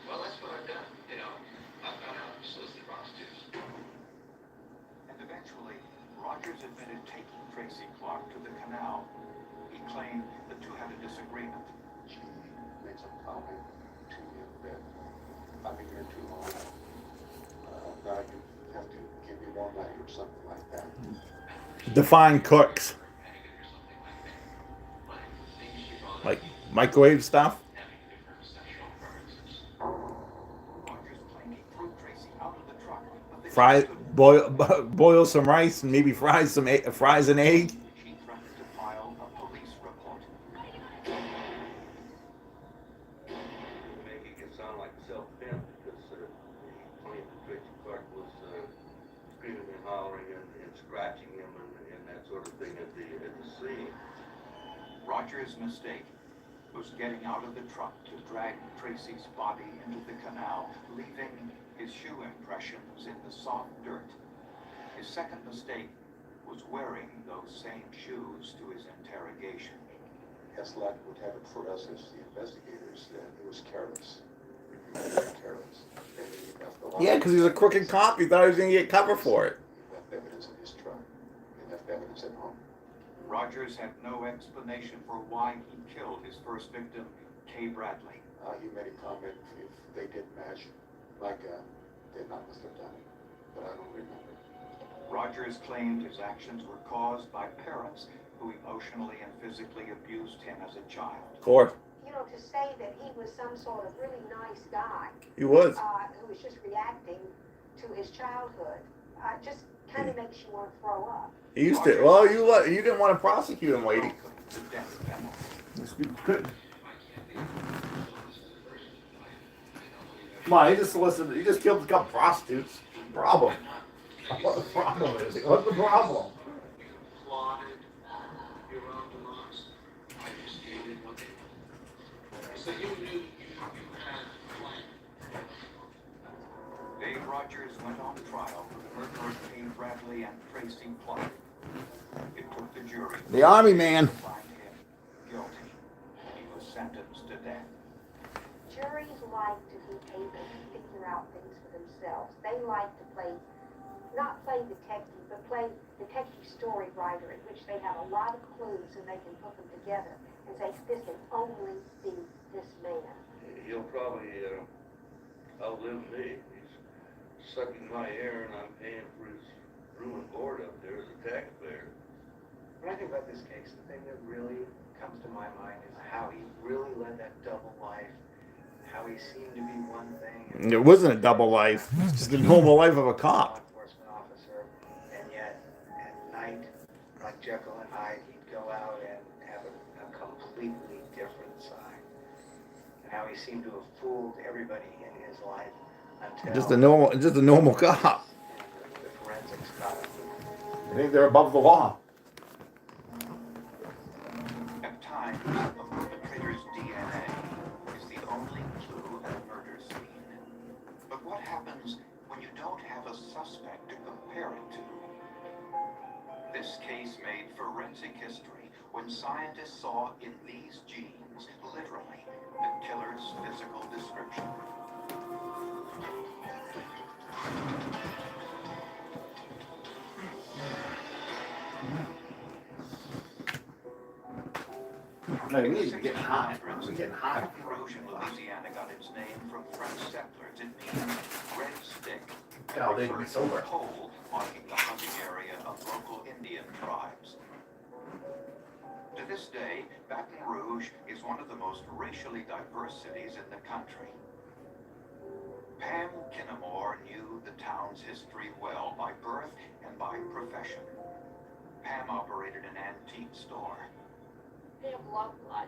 Well, that's what I've done. You know, I've gone out and solicited prostitutes. And eventually, Rogers admitted taking Tracy Clark to the canal. He claimed the two had a disagreement. She made some comment to you that I've been here too long. Now you have to give me more money or something like that. Define cooks. Like microwave stuff. Fry, boil some rice and maybe fries an egg. She threatened to file a police report. Making it sound like self-defense because he claimed that Tracy Clark was screaming and hollering and scratching him and that sort of thing at the scene. Rogers' mistake was getting out of the truck to drag Tracy's body into the canal, leaving his shoe impressions in the soft dirt. His second mistake was wearing those same shoes to his interrogation. As luck would have it for us as the investigators, he was careless. Very careless. And he left a lot Yeah, because he's a crooked cop. He thought he was going to get cover for it. He left evidence in his truck. He left evidence at home. Rogers had no explanation for why he killed his first victim, Kay Bradley. He made a comment if they didn't match my gun, then I must have done it. But I don't remember. Rogers claimed his actions were caused by parents who emotionally and physically abused him as a child. Of course. You know, to say that he was some sort of really nice guy. He was. Who was just reacting to his childhood, just kind of makes you want to throw up. He used to. Well, you didn't want to prosecute him, lady. The death penalty. Yes, you could. Come on, he just solicited. He just killed a couple prostitutes. Problem. What the problem is? What's the problem? So you knew you had a plan. Dave Rogers went on trial for the murder of Kay Bradley and Tracy Clark. It took the jury. The Army man. To find him guilty. He was sentenced to death. Juries like to be able to figure out things for themselves. They like to not play detective, but play detective story writer, in which they have a lot of clues and they can put them together. And and say, this can only be this man. He'll probably outlive me. He's sucking my air and I'm paying for his room and board up there as a taxpayer. When I think about this case, the thing that really comes to my mind is how he really led that double life, how he seemed to be one thing. It wasn't a double life. It's just the normal life of a cop. Enforcement officer, and yet at night, like Jekyll and Hyde, he'd go out and have a completely different side. And how he seemed to have fooled everybody in his life until Just a normal cop. the forensics got him. I think they're above the law. At times, a perpetrator's DNA is the only clue at a murder scene. But what happens when you don't have a suspect to compare it to? This case made forensic history when scientists saw in these genes, literally, the killer's physical description. No, we need to get high. We're getting high. Baton Rouge in Louisiana got its name from French settlers. It means red stick. Oh, they can be sober. Pole marking the hunting area of local Indian tribes. To this day, Baton Rouge is one of the most racially diverse cities in the country. Pam Kinnamore knew the town's history well by birth and by profession. Pam operated an antique store. Pam loved life.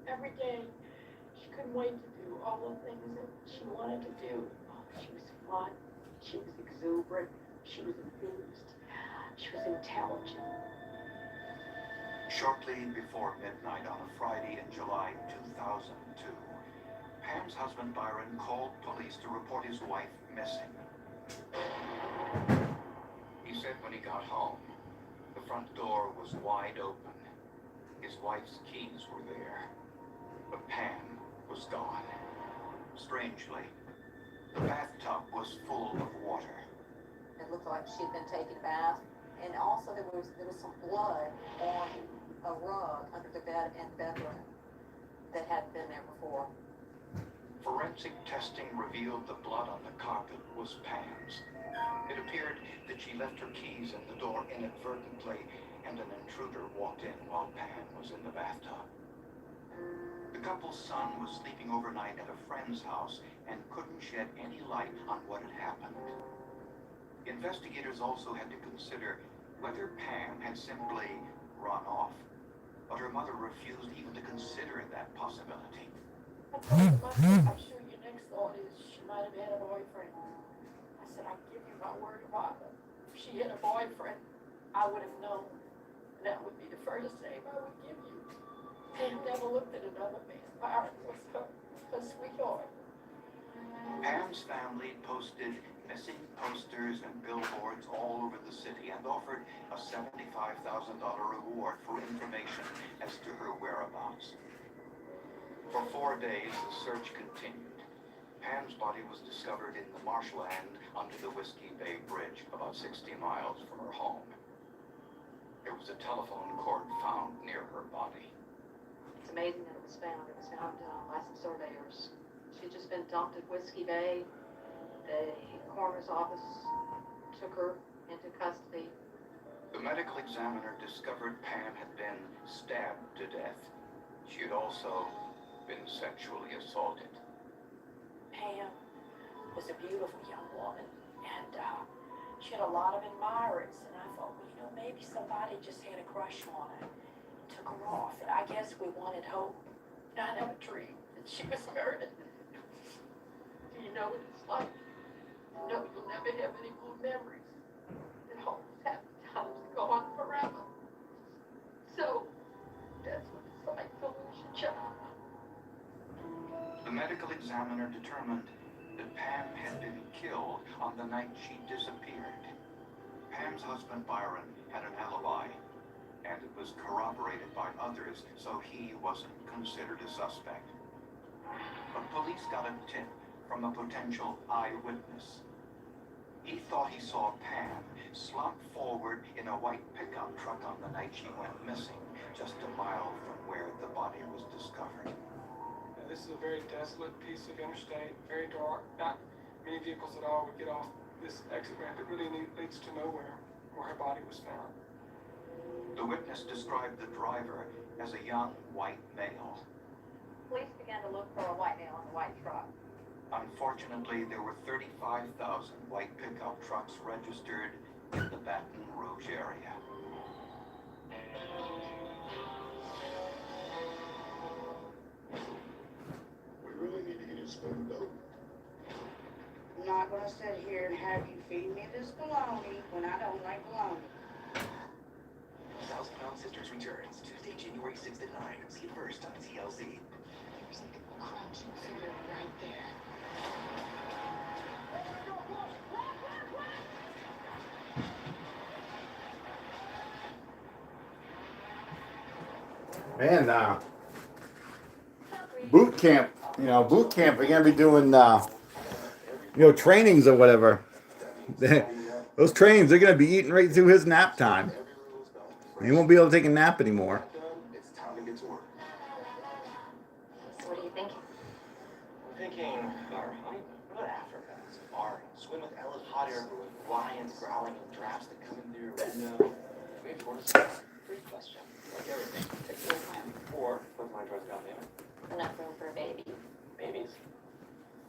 Every day, she couldn't wait to do all the things that she wanted to do. Oh, she was fun. She was exuberant. She was enthused. She was intelligent. Shortly before midnight on a Friday in July 2002, Pam's husband Byron called police to report his wife missing. He said when he got home, the front door was wide open. His wife's keys were there, but Pam was gone. Strangely, the bathtub was full of water. It looked like she'd been taking a bath, and also there was some blood on a rug under the bed in the bedroom that hadn't been there before. Forensic testing revealed the blood on the carpet was Pam's. It appeared that she left her keys in the door inadvertently, and an intruder walked in while Pam was in the bathtub. The couple's son was sleeping overnight at a friend's house and couldn't shed any light on what had happened. Investigators also had to consider whether Pam had simply run off, but her mother refused even to consider that possibility. I told her, I'm sure your next thought is she might have had a boyfriend. I said, I give you my word of honor. If she had a boyfriend, I would have known. And that would be the first name I would give you. Pam never looked at another man. Byron was her sweetheart. Pam's family posted missing posters and billboards all over the city and offered a $75,000 reward for information as to her whereabouts. For 4 days, the search continued. Pam's body was discovered in the marshland under the Whiskey Bay Bridge, about 60 miles from her home. There was a telephone cord found near her body. It's amazing that it was found. It was found by some surveyors. She'd just been dumped at Whiskey Bay. The coroner's office took her into custody. The medical examiner discovered Pam had been stabbed to death. She had also been sexually assaulted. Pam was a beautiful young woman, and she had a lot of admirers, and I thought, well, you know, maybe somebody just had a crush on her and took her off, and I guess we wanted hope. And I never dreamed that she was murdered. Do you know what it's like? You know you'll never have any more memories. And hope that time's gone forever. So, that's what it's like to lose your child. The medical examiner determined that Pam had been killed on the night she disappeared. Pam's husband Byron had an alibi, and it was corroborated by others, so he wasn't considered a suspect. But police got a tip from a potential eyewitness. He thought he saw Pam slump forward in a white pickup truck on the night she went missing, just a mile from where the body was discovered. This is a very desolate piece of interstate, very dark. Not many vehicles at all would get off this exit ramp. It really leads to nowhere where her body was found. The witness described the driver as a young white male. Police began to look for a white male in the white truck. Unfortunately, there were 35,000 white pickup trucks registered in the Baton Rouge area. We really need to get his spoon, though. I'm not gonna sit here and have you feed me this bologna when I don't like bologna. Thousand Pound Sisters returns Tuesday, January 6th at 9. See it first on TLC. There's like a crunching sound right there. Man, boot camp. Boot camp. We're gonna be doing, trainings or whatever. Those trainings, they're gonna be eating right through his nap time. He won't be able to take a nap anymore. It's time to get to work. So what are you thinking? I'm thinking, honey, go to Africa, safari, swim with hot air balloon, lions growling and giraffes that come in through your window. Wait for us. Great question. Like everything, take the whole plan. Or, with my choice down there. Enough room for a baby. Babies.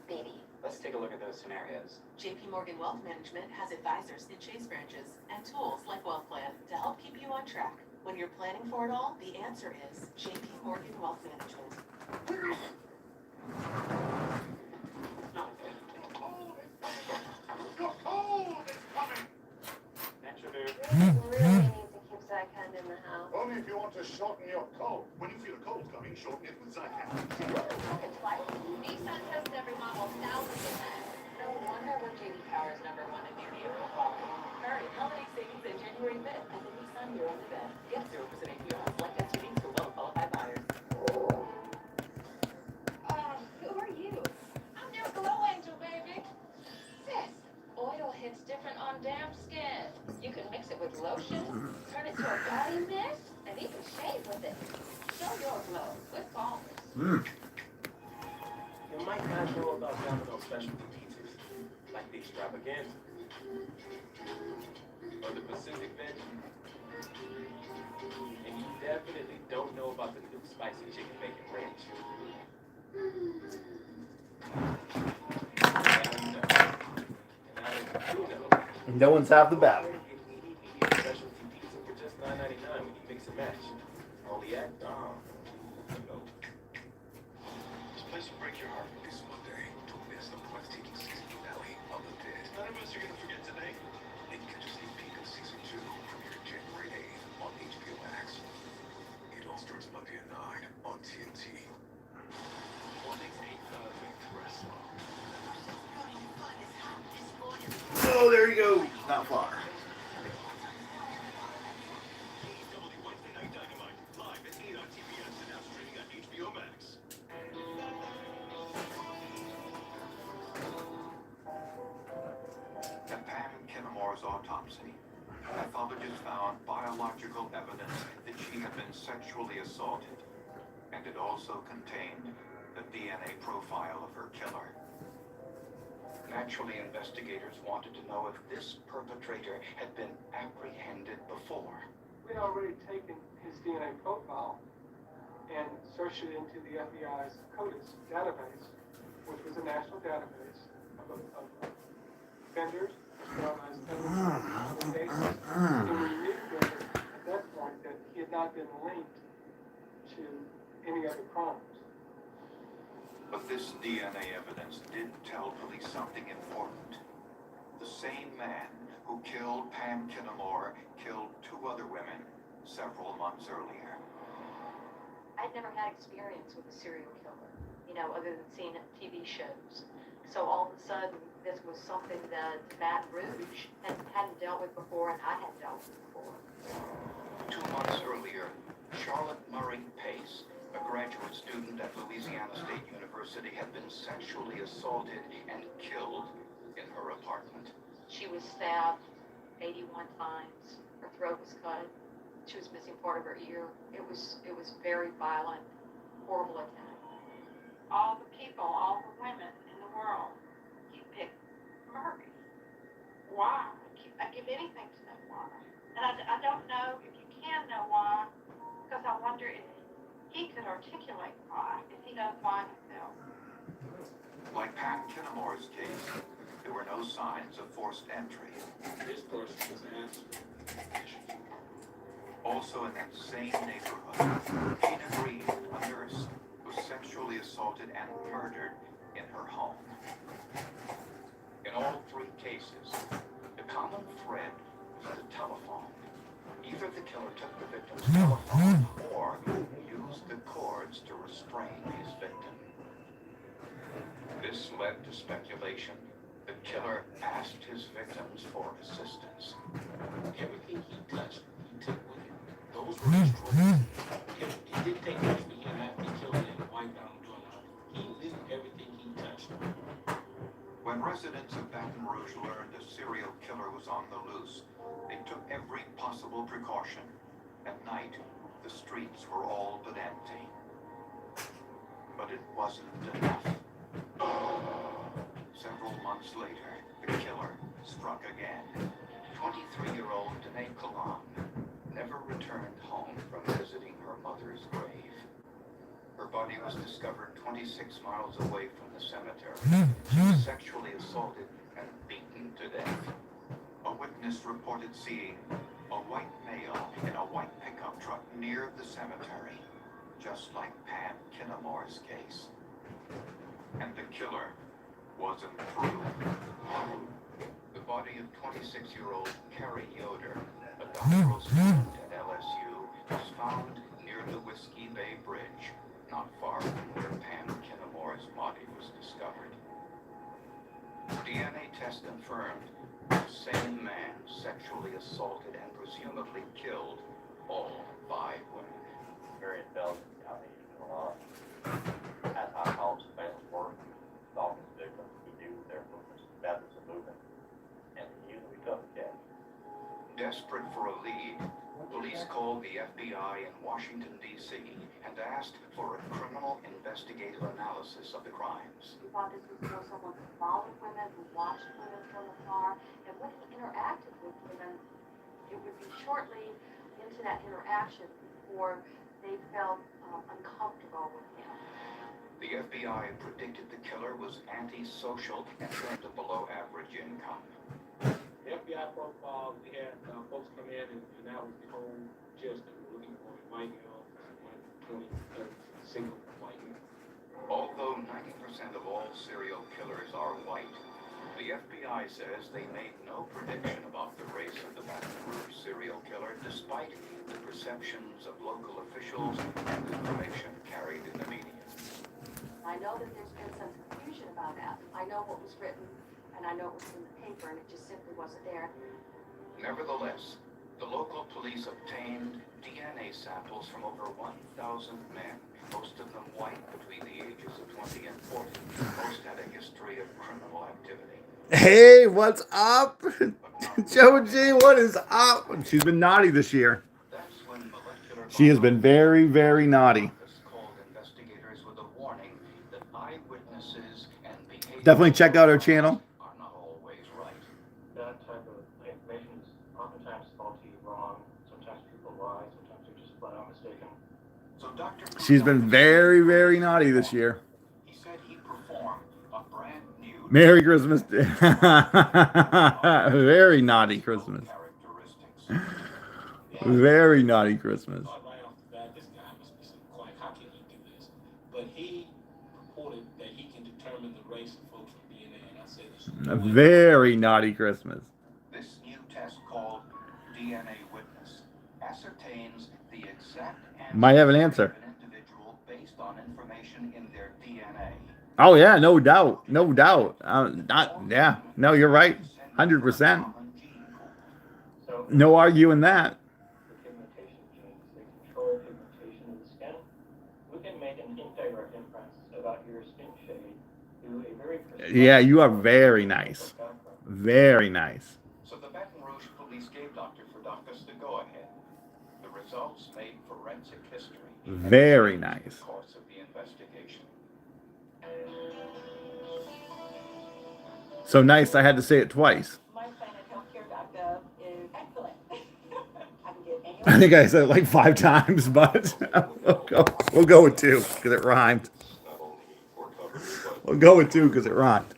Baby. Let's take a look at those scenarios. JP Morgan Wealth Management has advisors in Chase branches and tools like Wealth Plan to help keep you on track. When you're planning for it all, the answer is JP Morgan Wealth Management. Really need to keep Zycand in the house. Only if you want to shorten your cold. When you feel a cold coming, shorten it with Zycam. Nissan tests every model thousands of times. No wonder we're JD Power's #1 in new vehicle quality. Hurry, holiday savings in January 5th at the Nissan Year on the Bed. Get 0% APR on select SUVs for well-qualified buyers. Who are you? I'm your glow angel, baby. Sis, oil hits different on damp skin. You can mix it with lotion, turn it to a body mist, and even shave with it. Show your glow with Balmers. You might not know about Domino's specialty pizzas, like the extravaganza, or the Pacific Veggie. And you definitely don't know about the new spicy chicken bacon ranch. No one's half the battle. Specialty pizza for just $9.99 when you mix and match. Only at Dom. This place will break your heart. This Monday, don't miss the breathtaking season finale of The Dead. None of us are gonna forget today. And catch a sneak peek of season 2, premiering January 8th on HBO Max. It all starts Monday at 9 on TNT. What makes a perfect wrestler? Oh, there you go. Not far. Wednesday Night Dynamite, live at 8 on TBS and now streaming on HBO Max. At Pam Kinnamore's autopsy, pathologists found biological evidence that she had been sexually assaulted, and it also contained the DNA profile of her killer. Naturally, investigators wanted to know if this perpetrator had been apprehended before. We'd already taken his DNA profile and searched it into the FBI's CODIS database, which was a national database of offenders as well as other cases. And we knew that at that point that he had not been linked to any other crimes. But this DNA evidence did tell police something important. The same man who killed Pam Kinnamore killed 2 other women several months earlier. I'd never had experience with a serial killer, other than seeing it on TV shows. So all of a sudden, this was something that Baton Rouge hadn't dealt with before, and I hadn't dealt with before. 2 months earlier, Charlotte Murray Pace, a graduate student at Louisiana State University, had been sexually assaulted and killed in her apartment. She was stabbed 81 times. Her throat was cut. She was missing part of her ear. It was very violent, horrible attack. All the people, all the women in the world, you pick Murray. Why? I give anything to know why. And I don't know if you can know why, because I wonder if he could articulate why, if he knows why he felt. Like Pat Kinnamore's case, there were no signs of forced entry. This person was answering. Also in that same neighborhood, Gina Green, a nurse, was sexually assaulted and murdered in her home. In all three cases, the common thread was the telephone. Either the killer took the victim's telephone or used the cords to restrain his victim. This led to speculation. The killer asked his victims for assistance. Everything he touched, he took with him. Those were his drugs. It didn't take much for him after he killed him and wiped out drug house. He knew everything he touched. When residents of Baton Rouge learned a serial killer was on the loose, they took every possible precaution. At night, the streets were all but empty. But it wasn't enough. Several months later, the killer struck again. 23-year-old Danae Kalan never returned home from visiting her mother's grave. Her body was discovered 26 miles away from the cemetery. She was sexually assaulted and beaten to death. A witness reported seeing a white male in a white pickup truck near the cemetery, just like Pam Kinnamore's case. And the killer wasn't through. The body of 26-year-old Carrie Yoder, a doctoral student at LSU, was found near the Whiskey Bay Bridge, not far from where Pam Kinnamore's body was discovered. DNA test confirmed the same man sexually assaulted and presumably killed all 5 women. Very intelligent guy. He knew a lot. Had high knowledge of family work. Stalking his victims. He knew their movements, methods of movement, and he knew we took the case. Desperate for a lead, police called the FBI in Washington, D.C. and asked for a criminal investigative analysis of the crimes. We thought this was more someone who followed women, who watched women from afar, and when he interacted with women, it would be shortly into that interaction before they felt uncomfortable with him. The FBI predicted the killer was antisocial and earned a below-average income. The FBI profile, we had folks come in, and that was the whole gist. They were looking for a white male, 20, 30, single white male. Although 90% of all serial killers are white, the FBI says they made no prediction about the race of the Baton Rouge serial killer, despite the perceptions of local officials and information carried in the media. I know that there's been some confusion about that. I know what was written, and I know what was in the paper, and it just simply wasn't there. Nevertheless, the local police obtained DNA samples from over 1,000 men, most of them white between the ages of 20 and 40. Most had a history of criminal activity. Hey, what's up? Joji, what is up? She's been naughty this year. She has been very, very naughty. Definitely check out her channel. That type of information is oftentimes faulty, wrong. Sometimes people lie. Sometimes they're just flat out mistaken. So Dr. She's been very, very naughty this year. He said he performed a brand new Merry Christmas. Very naughty Christmas. Very naughty Christmas. Right off the bat, this guy must be some quite. How can he do this? But he reported that he can determine the race of folks from DNA, and I said this is A very naughty Christmas. This new test called DNA Witness ascertains the exact answer Might have an answer. of an individual based on information in their DNA. Oh yeah, no doubt, no doubt. No, you're right, 100%. No arguing that. Pigmentation genes, they control pigmentation in the skin. We can make an in-favor inference about your skin shade through a very precise Yeah, you are very nice. Very nice. So the Baton Rouge police gave Dr. Fredakis the go-ahead. The results made forensic history. Very In nice. the course of the investigation. So nice, I had to say it twice. My plan at healthcare.gov is excellent. I can get any. I think I said it like 5 times, but we'll go with 2 because it rhymed. We'll go with 2 because it rhymed.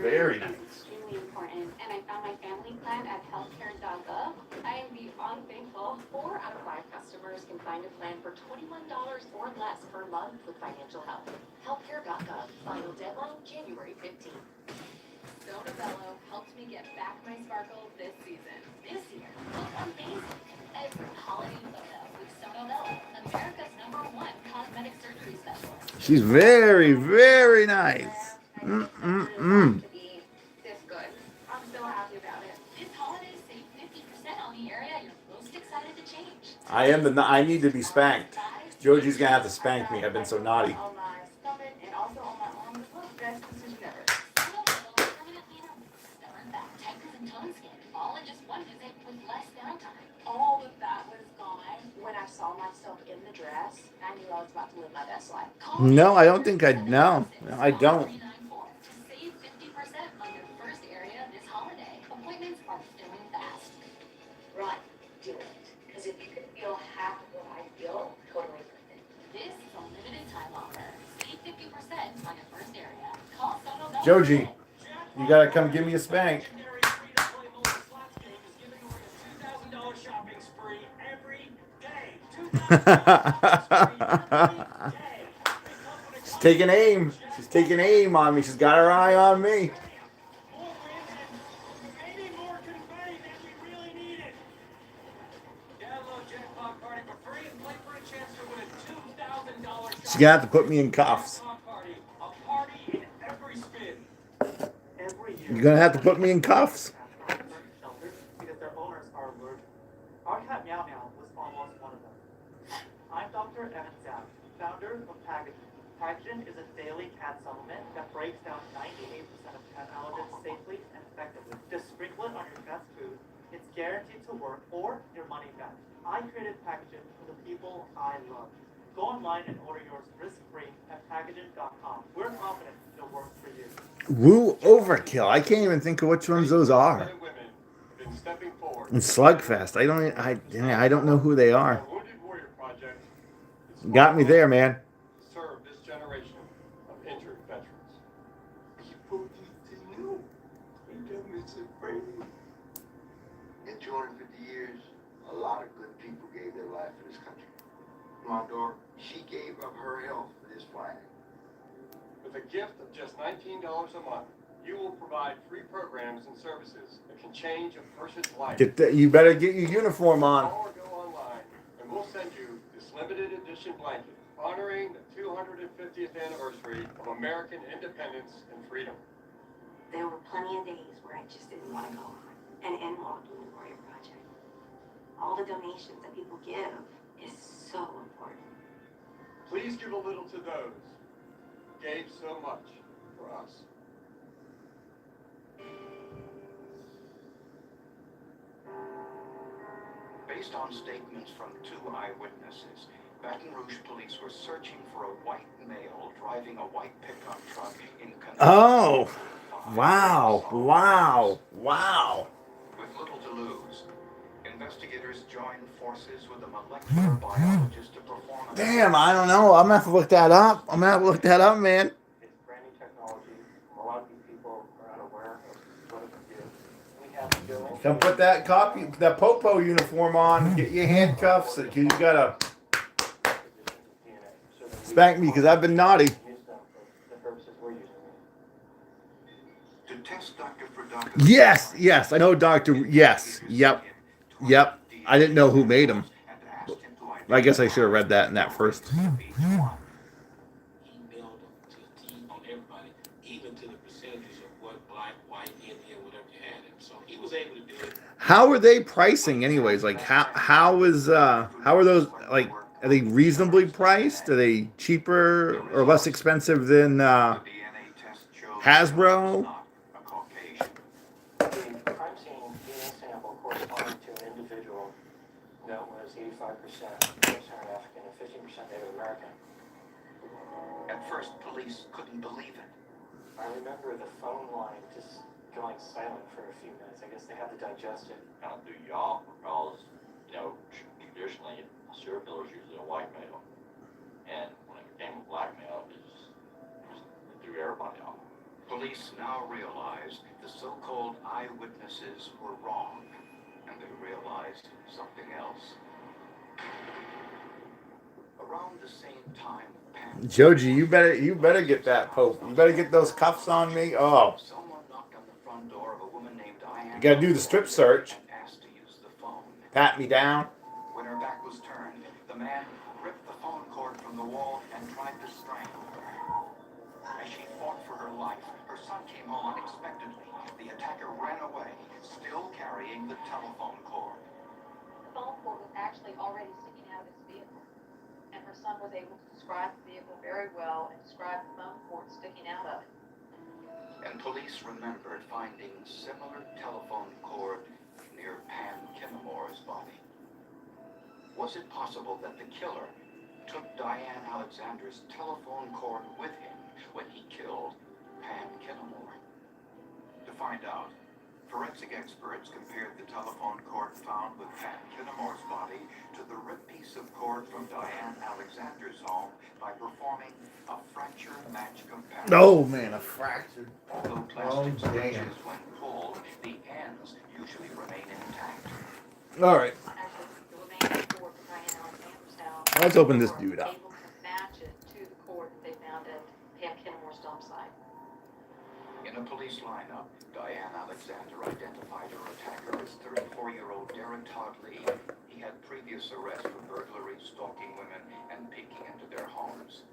Very nice. Extremely important, and I found my family plan at healthcare.gov. I am beyond thankful. 4 out of 5 customers can find a plan for $21 or less per month with financial help. Healthcare.gov. Final deadline January 15th. Soda Bello helped me get back my sparkle this season. This year, look amazing. Every holiday photo with Soda Bello, America's #1 cosmetic surgery specialist. She's very, very nice. Mm-mm-mm. To be this good. I'm so happy about it. This holiday, save 50% on the area you're most excited to change. I need to be spanked. Joji's gonna have to spank me. I've been so naughty. On my stomach and also on my arms as well. Best decision ever. Stubborn back, tightness, and tone skin, all in just one visit with less downtime. All of that was gone when I saw myself in the dress. I knew I was about to live my best life. No, I don't think I no. No, I don't. To save 50% on your first area this holiday. Appointments are filling fast. Right, do it. Because if you can feel half of what I feel, totally worth it. This is a limited time offer. Save 50% on your first area. Call Sono Bello. Joji, you gotta come give me a spank. $2,000 shopping spree every day. She's taking aim. She's taking aim on me. She's got her eye on me. Maybe more confetti than we really needed. Download Jackpot Party for free and play for a chance to win a $2,000 She's gonna have to put me in cuffs. party. A party in every spin. Every year. You're gonna have to put me in cuffs. Because their owners are allergic. Our cat Meow Meow was almost one of them. I'm Dr. Evan Zapp, founder of Packaging. Packaging is a daily cat supplement that breaks down 98% of cat allergens safely and effectively. Just sprinkle it on your cat's food. It's guaranteed to work or your money back. I created Packaging for the people I love. Go online and order yours risk-free at packaging.com. We're confident it'll work for you. Woo overkill. I can't even think of which ones those are. And Slugfest. I don't know who they are. Got me there, man. Serve this generation of injured veterans. People need to know. Freedom is free. In 250 years, a lot of good people gave their life for this country. My daughter, she gave up her health for this flag. With a gift of just $19 a month, you will provide free programs and services that can change a person's life. You better get your uniform on. Or go online, and we'll send you this limited edition blanket honoring the 250th anniversary of American independence and freedom. There were plenty of days where I just didn't want to go on and end walking the Warrior Project. All the donations that people give is so important. Please give a little to those who gave so much for us. Based on statements from 2 eyewitnesses, Baton Rouge police were searching for a white male driving a white pickup truck in Connecticut. Oh, wow, wow, wow. With little to lose, investigators joined forces with a molecular biologist to perform a... Damn, I don't know. I'm gonna have to look that up. Man. It's brand new technology. A lot of these people are unaware of what it can do. We have to go in. Come put that Popo uniform on. Get your handcuffs. You gotta spank me because I've been naughty. To test Dr. Fredakis... Yes, I know Dr. Yes, yep. I didn't know who made them. I guess I should have read that in that first. He nailed them to a T on everybody, even to the percentages of what black, white, Indian, whatever you had him. So he was able to do it. How are they pricing anyways? Like how are those, like, are they reasonably priced? Are they cheaper or less expensive than Hasbro? Native American. At first, police couldn't believe it. I remember the phone line just going silent for a few minutes. I guess they had to digest it. Do y'all, because, traditionally, a serial killer is usually a white male. And when it became a black male, it threw everybody off. Police now realized the so-called eyewitnesses were wrong, and they realized something else. Around the same time, Joji, you better get that Pope. You better get those cuffs on me. Oh, someone knocked on the front door of a woman named Diane. you gotta do the strip search. And asked to use the phone. Pat me down. When her back was turned, the man ripped the phone cord from the wall and tried to strangle her. As she fought for her life, her son came home unexpectedly. The attacker ran away, still carrying the telephone cord. The phone cord was actually already sticking out of his vehicle, and her son was able to describe the vehicle very well and describe the phone cord sticking out of it. And police remembered finding similar telephone cord near Pam Kinnemore's body. Was it possible that the killer took Diane Alexander's telephone cord with him when he killed Pam Kinnemore? To find out, forensic experts compared the telephone cord found with Pam Kinnemore's body to the ripped piece of cord from Diane Alexander's home by performing a fracture match comparison. Oh man, a fracture. Although plastic syringes, when pulled, the ends usually remain intact. All right. Actually, the remaining cord from Diane Alexander's house. Let's open this dude up. Able to match it to the cord that they found at Pam Kinnemore's dump site. In a police lineup, Diane Alexander identified her attacker as 34-year-old Darren Todd Lee. He had previous arrests for burglary, stalking women, and peeking into their homes.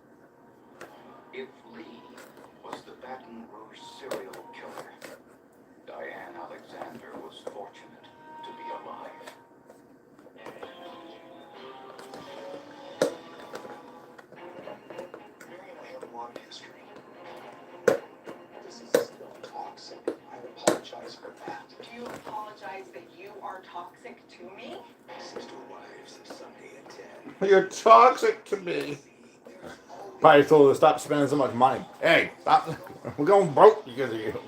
If Lee was the Baton Rouge serial killer, Diane Alexander was fortunate to be alive. I have a lot of history. This is still toxic. I apologize for that. Do you apologize that you are toxic to me? Sister wives, Sunday at 10. You're toxic to me. Probably told her to stop spending so much money. Hey, stop. We're going broke because of you.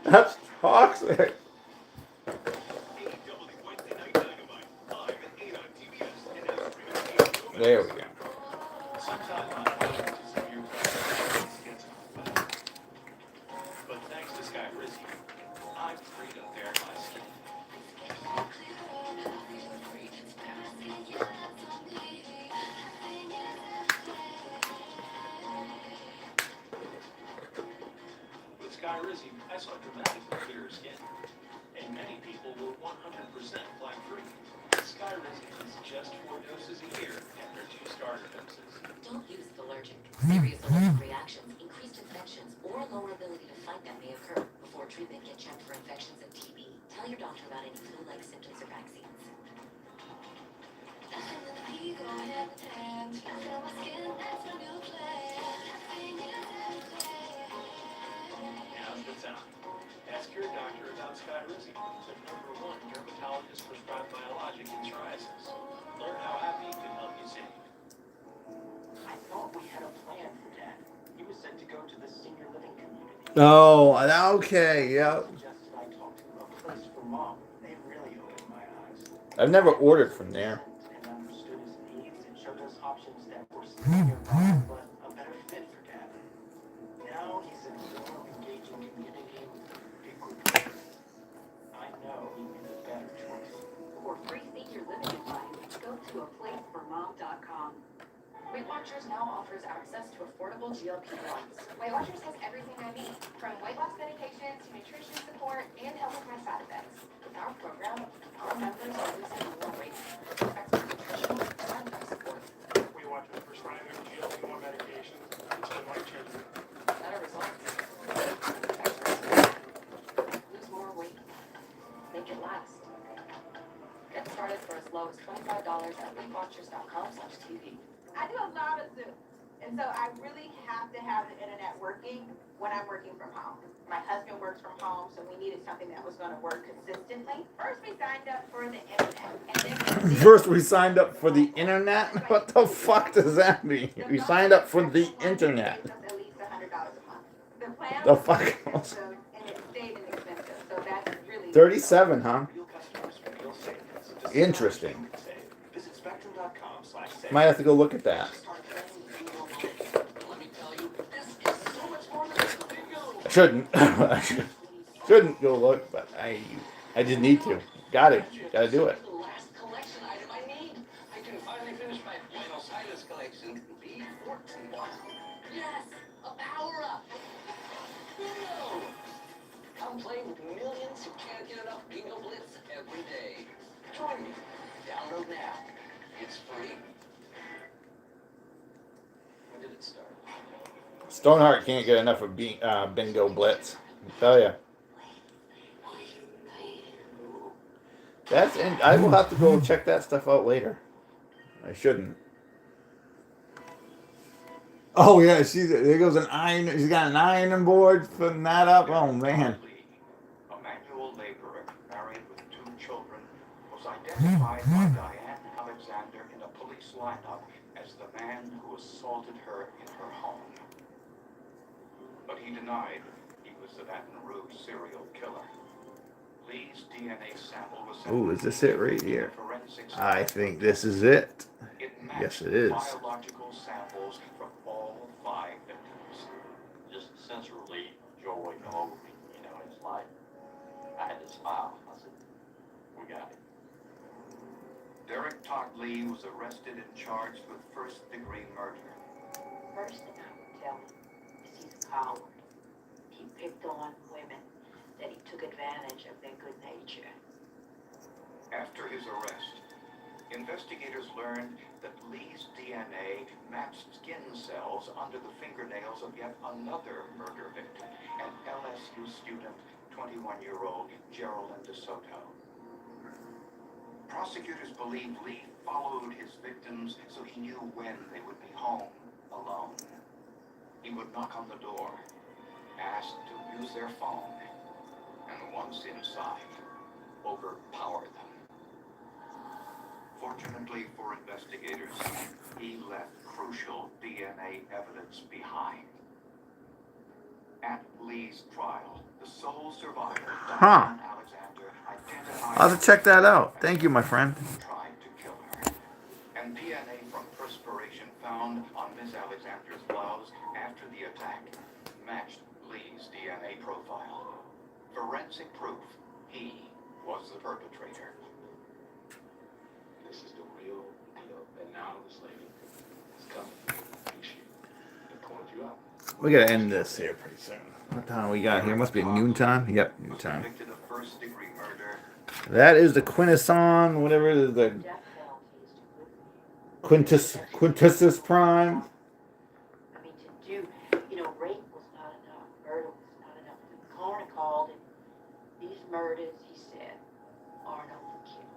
That's toxic. There we go. But thanks to Sky Rizzy, I'm free to bare my skin. With Sky Rizzy, I saw dramatically clearer skin, and many people were 100% flak-free. Sky Rizzy is just 4 doses a year after 2 starter doses. Don't use the allergic. Serious allergic reactions, increased infections, or lower ability to fight them may occur. Before treatment, get checked for infections and TB. Tell your doctor about any flu-like symptoms or vaccines. Now's the time. Ask your doctor about Sky Rizzy, the #1 dermatologist prescribed biologic in psoriasis. Learn how happy can help you save. I thought we had a plan for Dad. He was sent to go to the senior living community. Oh, okay, yeah. Suggested I talk to him a place for Mom. They really opened my eyes. I've never ordered from there. And understood his needs and showed us options that were still nearby, but a better fit for Dad. Now he's in a more engaging community with a big group of friends. I know he made a better choice. For free senior living advice, go to aplaceformom.com. Weight Watchers now offers access to affordable GLP-1s. Weight Watchers has everything I need, from weight loss medication to nutrition support and help with my side effects. With our program, our members are losing more weight. Expert nutrition and life support. Weight Watchers prescribing GLP-1 medications. It's been life-changing. Better results. Lose more weight. Make it last. Get started for as low as $25 at WeightWatchers.com/TV. I do a lot of Zoom. And so I really have to have the internet working when I'm working from home. My husband works from home, so we needed something that was going to work consistently. First, we signed up for the internet. And then First, we signed up for the internet. What the fuck does that mean? We signed up for the internet. at least $100 a month. The plan The was fuck? expensive, and it stayed inexpensive. So that's really 37, huh? Real customers, real savings. So to Interesting. see how you can save, visit spectrum.com/save. Might have to go look at that. Let me tell you, this is so much more than just a bingo. Shouldn't. Shouldn't go look, but I just need to. Got it. Got to do it. The last collection item I need. I can finally finish my Buenos Aires collection. B14. Yes, a power-up. Bingo! Come play with millions who can't get enough Bingo Blitz every day. Join me. Download now. It's free. When did it start? Stoneheart can't get enough of Bingo Blitz. I tell ya. I will have to go check that stuff out later. I shouldn't. Oh yeah, there goes an iron. She's got an ironing board putting that up. Oh man. A manual laborer married with 2 children was identified by Diane Alexander in a police lineup as the man who assaulted her in her home. But he denied he was the Baton Rouge serial killer. Lee's DNA sample was sent Ooh, is this it right to here? forensics I think this is it. Yes, it is. biological samples from all 5 victims. Just sensorily, joy come over me. You know, it's like, I had to smile. I said, we got it. Derek Todd Lee was arrested and charged with first-degree murder. First thing I would tell him is he's a coward. He picked on women, that he took advantage of their good nature. After his arrest, investigators learned that Lee's DNA matched skin cells under the fingernails of yet another murder victim, an LSU student, 21-year-old Geraldine DeSoto. Prosecutors believe Lee followed his victims so he knew when they would be home alone. He would knock on the door, ask to use their phone, and once inside, overpower them. Fortunately for investigators, he left crucial DNA evidence behind. At Lee's trial, the sole survivor, Diane Alexander, identified I'll have to check that out. Thank you, my friend. tried to kill her. And DNA from perspiration found on Miss Alexander's blouse after the attack matched Lee's DNA profile. Forensic proof he was the perpetrator. This is the real deal. And now this lady is coming. To point you out. We gotta end this here pretty soon. What time we got here? Must be noontime. Yep, noontime. Convicted of first-degree murder. That is the quintesson, whatever it is, the quintessus prime. I mean, to do, rape was not enough, murder was not enough. The coroner called it. These murders, he said, are an overkill.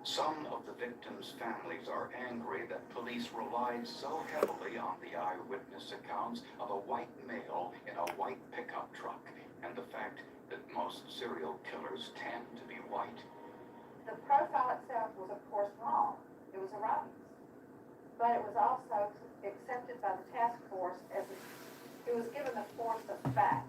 Some of the victims' families are angry that police relied so heavily on the eyewitness accounts of a white male in a white pickup truck, and the fact that most serial killers tend to be white. The profile itself was, of course, wrong. It was erroneous. But it was also accepted by the task force as it was given the force of fact,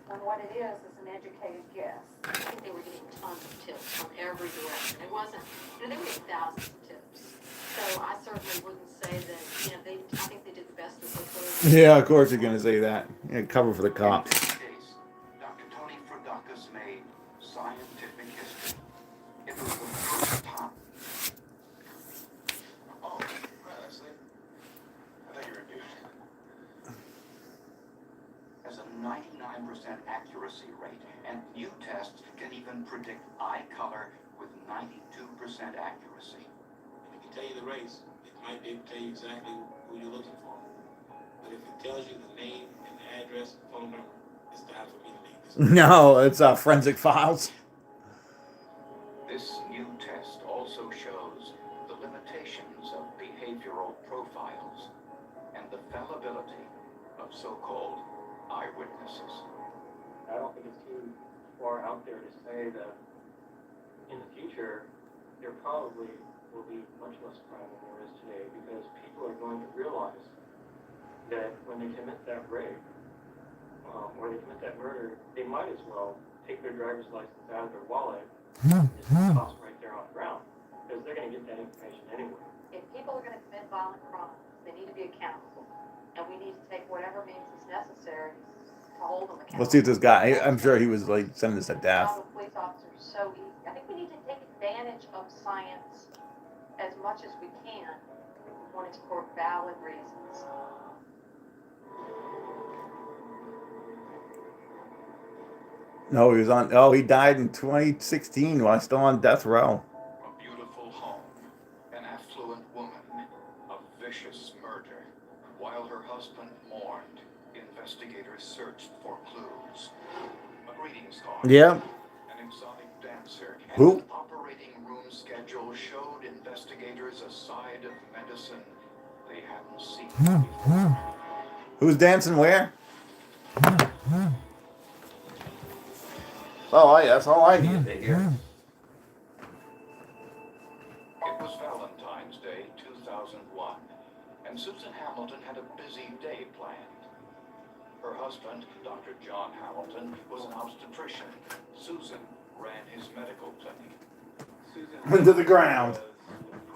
when what it is an educated guess. I think they were getting tons of tips from every direction. It wasn't, they were getting thousands of tips. So I certainly wouldn't say that, I think they did the best that they could. Yeah, of course you're gonna say that. Yeah, cover for the cops. Dr. Tony Frodakis made scientific history. It was the first time. Oh, honestly, I thought you were a dude. Has a 99% accuracy rate, and new tests can even predict eye color with 92% accuracy. If it can tell you the race, it might be able to tell you exactly who you're looking for. But if it tells you the name and the address and phone number, it's time for me to leave this. No, it's Forensic Files. This new test also shows the limitations of behavioral profiles. and the fallibility of so-called eyewitnesses. I don't think it's too far out there to say that in the future, there probably will be much less crime than there is today, because people are going to realize that when they commit that rape, or they commit that murder, they might as well take their driver's license out of their wallet and just toss it right there on the ground, because they're going to get that information anyway. If people are going to commit violent crimes, they need to be accountable, and we need to take whatever means is necessary to hold them accountable. Let's see if this guy. I'm sure he was like sentenced to death. Job of police officers so easy. I think we need to take advantage of science as much as we can when it's for valid reasons. No, he was on. Oh, he died in 2016 while still on death row. A beautiful home, an affluent woman, a vicious murder. While her husband mourned, investigators searched for clues. A greetings card. Yeah. An exotic dancer. Who? And an operating room schedule showed investigators a side of medicine they hadn't seen before. Who's dancing where? Oh, that's all I needed to hear. It was Valentine's Day 2001, and Susan Hamilton had a busy day planned. Her husband, Dr. John Hamilton, was an obstetrician. Susan ran his medical clinic. Susan To the ground.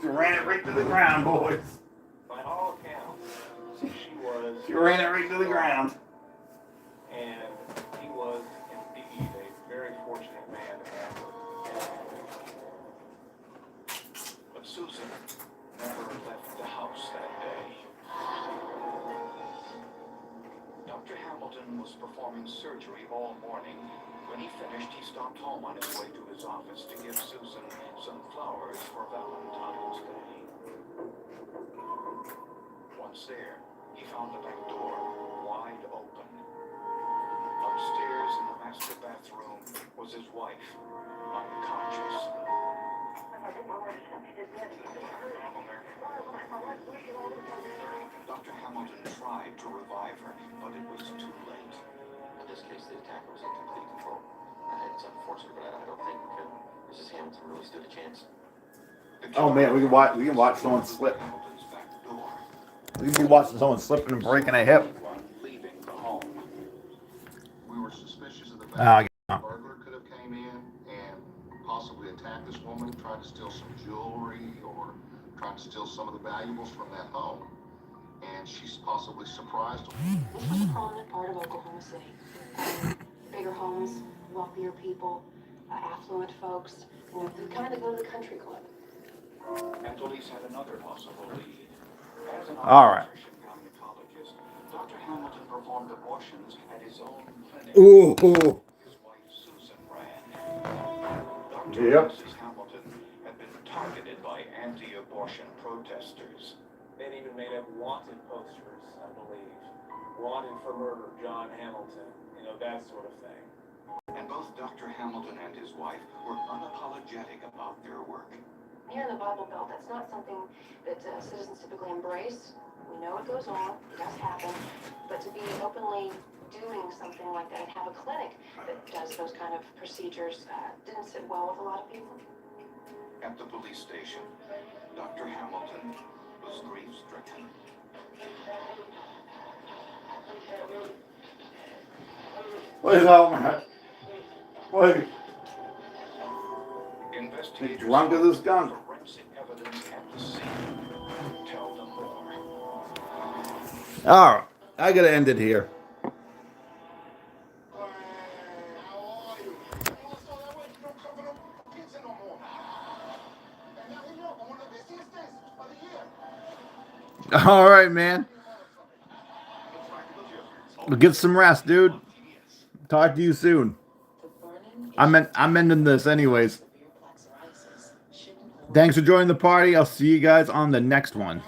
She ran it right to the ground, boys. By all accounts, She ran it right to the ground. And he was indeed a very fortunate man to have her. But Susan never left the house that day. Dr. Hamilton was performing surgery all morning. When he finished, he stopped home on his way to his office to give Susan some flowers for Valentine's Day. Once there, he found the back door wide open. Upstairs in the master bathroom was his wife, unconscious. Dr. Hamilton tried to revive her, but it was too late. In this case, the attacker was in complete control. It's unfortunate, but I don't think Mrs. Hamilton really stood a chance. Oh man, we can watch someone slip. We can be watching someone slipping and breaking a hip. Leaving the home. We were suspicious of the fact Ah, that a burglar could have came in and possibly attacked this woman, tried to steal some jewelry or tried to steal some of the valuables from that home. And she's possibly surprised them. This was a prominent part of Oklahoma City. Bigger homes, wealthier people, affluent folks, the kind that go to the country club. And police had another possible lead. As an All right. obstetrician gynecologist, Dr. Hamilton performed abortions at his own clinic. Ooh. His wife Susan ran. Dr. Yep. and Mrs. Hamilton had been targeted by anti-abortion protesters. They'd even made up wanted posters, I believe. Wanted for murder, John Hamilton. That sort of thing. And both Dr. Hamilton and his wife were unapologetic about their work. Here in the Bible Belt, that's not something that citizens typically embrace. We know it goes on, it does happen, but to be openly doing something like that and have a clinic that does those kind of procedures didn't sit well with a lot of people. At the police station, Dr. Hamilton was grief-stricken. What is all that? What? Investigators Drunk of this gun. forensic evidence at the scene. Tell them more. All right, I gotta end it here. All right, man. Well, get some rest, dude. Talk to you soon. I'm ending this anyways. Thanks for joining the party. I'll see you guys on the next one.